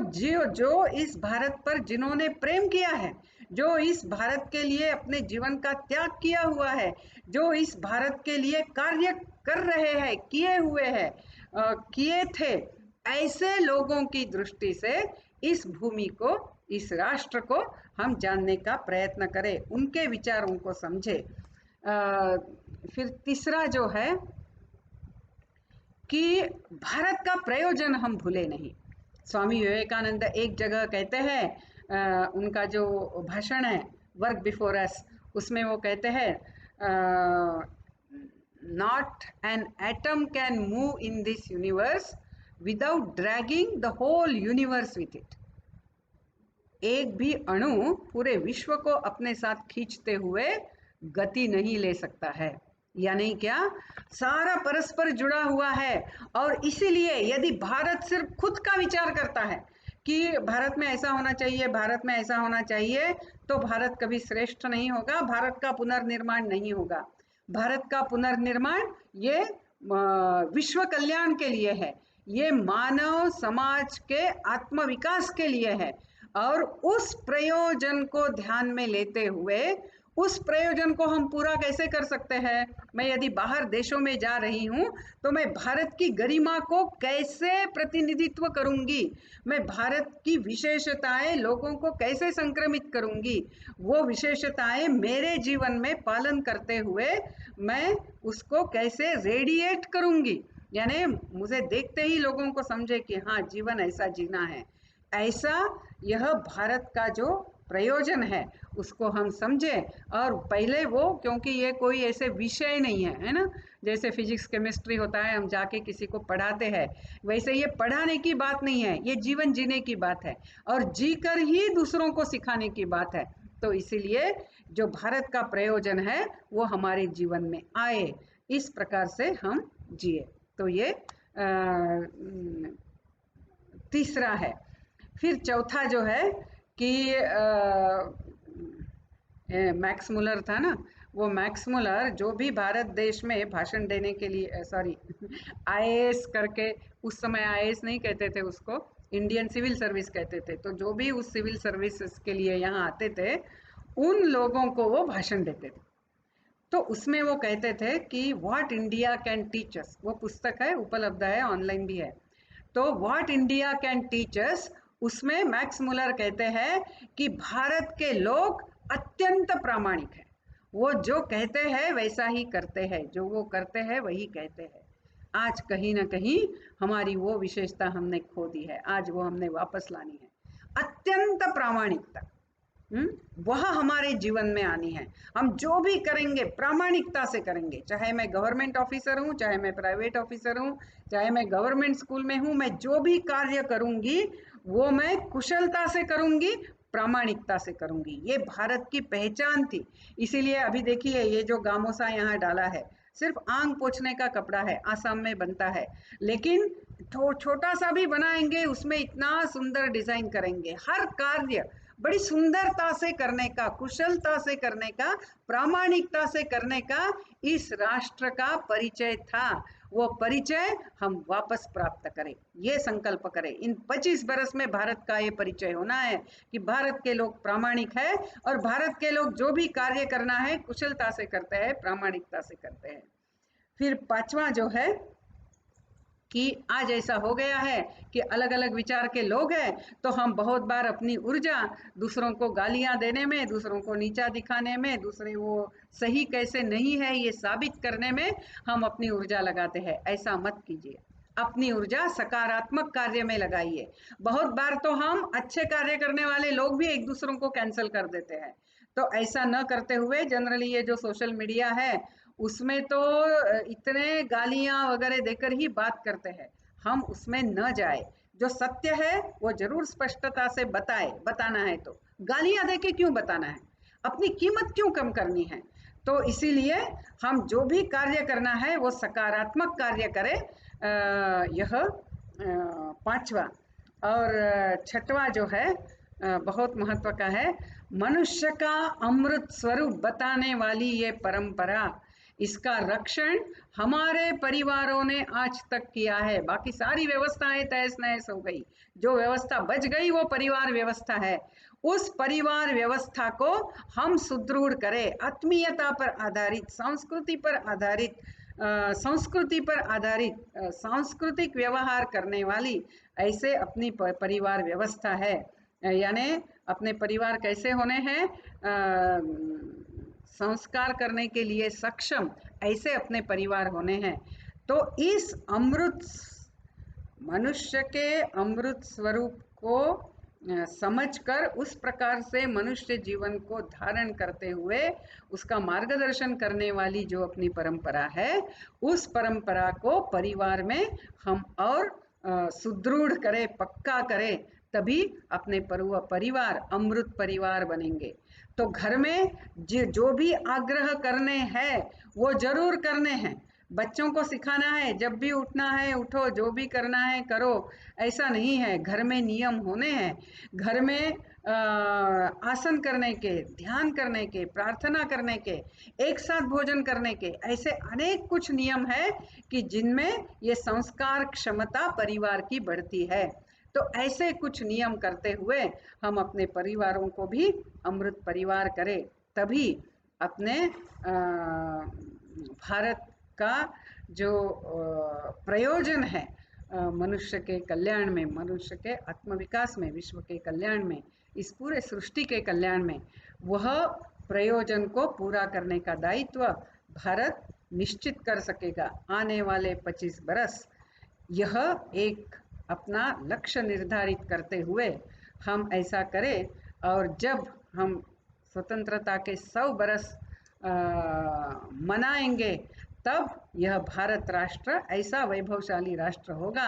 जो इस भारत पर जिन्होंने प्रेम किया है, जो इस भारत के लिए अपने जीवन का त्याग किया हुआ है, जो इस भारत के लिए कार्य कर रहे हैं, किए हुए हैं, किए थे, ऐसे लोगों की दृष्टि से इस भूमि को, इस राष्ट्र को हम जानने का प्रयत्न करें, उनके विचारों को समझे। फिर तीसरा जो है कि भारत का प्रयोजन हम भूले नहीं। स्वामी विवेकानंद एक जगह कहते हैं, उनका जो भाषण है वर्क बिफोर अस, उसमें वो कहते हैं, not an atom can move in this universe without dragging the whole universe with it. एक भी अणु पूरे विश्व को अपने साथ खींचते हुए गति नहीं ले सकता है। यानी क्या, सारा परस्पर जुड़ा हुआ है। और इसीलिए यदि भारत सिर्फ खुद का विचार करता है कि भारत में ऐसा होना चाहिए, भारत में ऐसा होना चाहिए, तो भारत कभी श्रेष्ठ नहीं होगा, भारत का पुनर्निर्माण नहीं होगा। भारत का पुनर्निर्माण ये विश्व कल्याण के लिए है, ये मानव समाज के आत्मविकास के लिए है। और उस प्रयोजन को ध्यान में लेते हुए, उस प्रयोजन को हम पूरा कैसे कर सकते हैं? मैं यदि बाहर देशों में जा रही हूँ तो मैं भारत की गरिमा को कैसे प्रतिनिधित्व करूंगी, मैं भारत की विशेषताएं लोगों को कैसे संक्रमित करूंगी, वो विशेषताएं मेरे जीवन में पालन करते हुए मैं उसको कैसे रेडिएट करूंगी, यानी मुझे देखते ही लोगों को समझे कि हाँ, जीवन ऐसा जीना है। ऐसा यह भारत का जो प्रयोजन है उसको हम समझें। और पहले वो, क्योंकि ये कोई ऐसे विषय नहीं है ना, जैसे फिजिक्स केमिस्ट्री होता है हम जाके किसी को पढ़ाते हैं, वैसे ये पढ़ाने की बात नहीं है, ये जीवन जीने की बात है और जीकर ही दूसरों को सिखाने की बात है। तो इसीलिए जो भारत का प्रयोजन है वो हमारे जीवन में आए, इस प्रकार से हम जिए। तो ये तीसरा है। फिर चौथा जो है कि मैक्स मुलर था ना, वो मैक्स मुलर जो भी भारत देश में भाषण देने के लिए, सॉरी आईएएस करके, उस समय आईएएस नहीं कहते थे उसको, इंडियन सिविल सर्विस कहते थे, तो जो भी उस सिविल सर्विसेज के लिए यहाँ आते थे उन लोगों को वो भाषण देते थे। तो उसमें वो कहते थे कि what India can teach us, वो पुस्तक है, उपलब्ध है, ऑनलाइन भी है। तो what India can teach us, उसमें मैक्स मुलर कहते हैं कि भारत के लोग अत्यंत प्रामाणिक है, वो जो कहते हैं वैसा ही करते हैं, जो वो करते हैं वही कहते हैं। आज कहीं ना कहीं हमारी वो विशेषता हमने खो दी है, आज वो हमने वापस लानी है, अत्यंत प्रामाणिकता। वह हमारे जीवन में आनी है। हम जो भी करेंगे प्रामाणिकता से करेंगे, चाहे मैं गवर्नमेंट ऑफिसर हूँ, चाहे मैं प्राइवेट ऑफिसर हूँ, चाहे मैं गवर्नमेंट स्कूल में हूँ, मैं जो भी कार्य करूंगी वो मैं कुशलता से करूंगी, प्रामाणिकता से करूंगी। ये भारत की पहचान थी। इसीलिए अभी देखिए ये जो गामोसा यहाँ डाला है, सिर्फ आंग पोछने का कपड़ा है, आसाम में बनता है, लेकिन छोटा सा भी बनाएंगे उसमें इतना सुंदर डिजाइन करेंगे, हर कार्य बड़ी सुंदरता से करने का, कुशलता से करने का, प्रामाणिकता से करने का इस राष्ट्र का परिचय था। वो परिचय हम वापस प्राप्त करें, ये संकल्प करें। इन 25 बरस में भारत का ये परिचय होना है कि भारत के लोग प्रामाणिक है और भारत के लोग जो भी कार्य करना है कुशलता से करते हैं, प्रामाणिकता से करते हैं। फिर पांचवा जो है कि आज ऐसा हो गया है कि अलग अलग विचार के लोग हैं, तो हम बहुत बार अपनी ऊर्जा दूसरों को गालियां देने में, दूसरों को नीचा दिखाने में, दूसरे वो सही कैसे नहीं है ये साबित करने में हम अपनी ऊर्जा लगाते हैं। ऐसा मत कीजिए, अपनी ऊर्जा सकारात्मक कार्य में लगाइए। बहुत बार तो हम अच्छे कार्य करने वाले लोग भी एक दूसरों को कैंसिल कर देते हैं। तो ऐसा न करते हुए, जनरली ये जो सोशल मीडिया है उसमें तो इतने गालियां वगैरह देकर ही बात करते हैं, हम उसमें न जाए। जो सत्य है वो जरूर स्पष्टता से बताना है, तो गालियां देके क्यों बताना है, अपनी कीमत क्यों कम करनी है। तो इसीलिए हम जो भी कार्य करना है वो सकारात्मक कार्य करें। यह पांचवा। और छठवा जो है बहुत महत्व का है, मनुष्य का अमृत स्वरूप बताने वाली ये परंपरा, इसका रक्षण हमारे परिवारों ने आज तक किया है। बाकी सारी व्यवस्थाएं तहस नहस हो गई, जो व्यवस्था बच गई वो परिवार व्यवस्था है। उस परिवार व्यवस्था को हम सुदृढ़ करें, आत्मीयता पर आधारित, संस्कृति पर आधारित, सांस्कृतिक व्यवहार करने वाली ऐसे अपनी परिवार व्यवस्था है। यानी अपने परिवार कैसे होने हैं, संस्कार करने के लिए सक्षम ऐसे अपने परिवार होने हैं। तो इस अमृत, मनुष्य के अमृत स्वरूप को समझकर उस प्रकार से मनुष्य जीवन को धारण करते हुए उसका मार्गदर्शन करने वाली जो अपनी परंपरा है, उस परंपरा को परिवार में हम और सुदृढ़ करें, पक्का करें, तभी अपने परिवार अमृत परिवार बनेंगे। तो घर में जो भी आग्रह करने हैं वो जरूर करने हैं। बच्चों को सिखाना है, जब भी उठना है उठो, जो भी करना है करो, ऐसा नहीं है। घर में नियम होने हैं। घर में आसन करने के, ध्यान करने के, प्रार्थना करने के, एक साथ भोजन करने के, ऐसे अनेक कुछ नियम है कि जिनमें ये संस्कार क्षमता परिवार की बढ़ती है। तो ऐसे कुछ नियम करते हुए हम अपने परिवारों को भी अमृत परिवार करें, तभी अपने भारत का जो प्रयोजन है मनुष्य के कल्याण में, मनुष्य के आत्मविकास में, विश्व के कल्याण में, इस पूरे सृष्टि के कल्याण में, वह प्रयोजन को पूरा करने का दायित्व भारत निश्चित कर सकेगा। आने वाले 25 बरस यह एक अपना लक्ष्य निर्धारित करते हुए हम ऐसा करें, और जब हम स्वतंत्रता के 100 बरस मनाएंगे, तब यह भारत राष्ट्र ऐसा वैभवशाली राष्ट्र होगा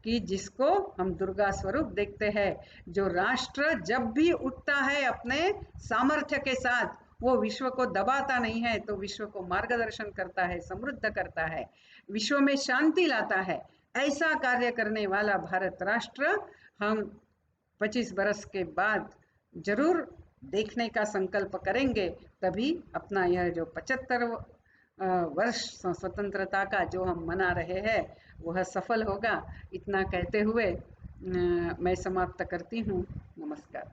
कि जिसको हम दुर्गा स्वरूप देखते हैं। जो राष्ट्र जब भी उठता है अपने सामर्थ्य के साथ, वो विश्व को दबाता नहीं है, तो विश्व को मार्गदर्शन करता है, समृद्ध करता है, विश्व में शांति लाता है। ऐसा कार्य करने वाला भारत राष्ट्र हम 25 बरस के बाद जरूर देखने का संकल्प करेंगे। तभी अपना यह जो 75 वर्ष स्वतंत्रता का जो हम मना रहे हैं वह सफल होगा। इतना कहते हुए मैं समाप्त करती हूँ। नमस्कार।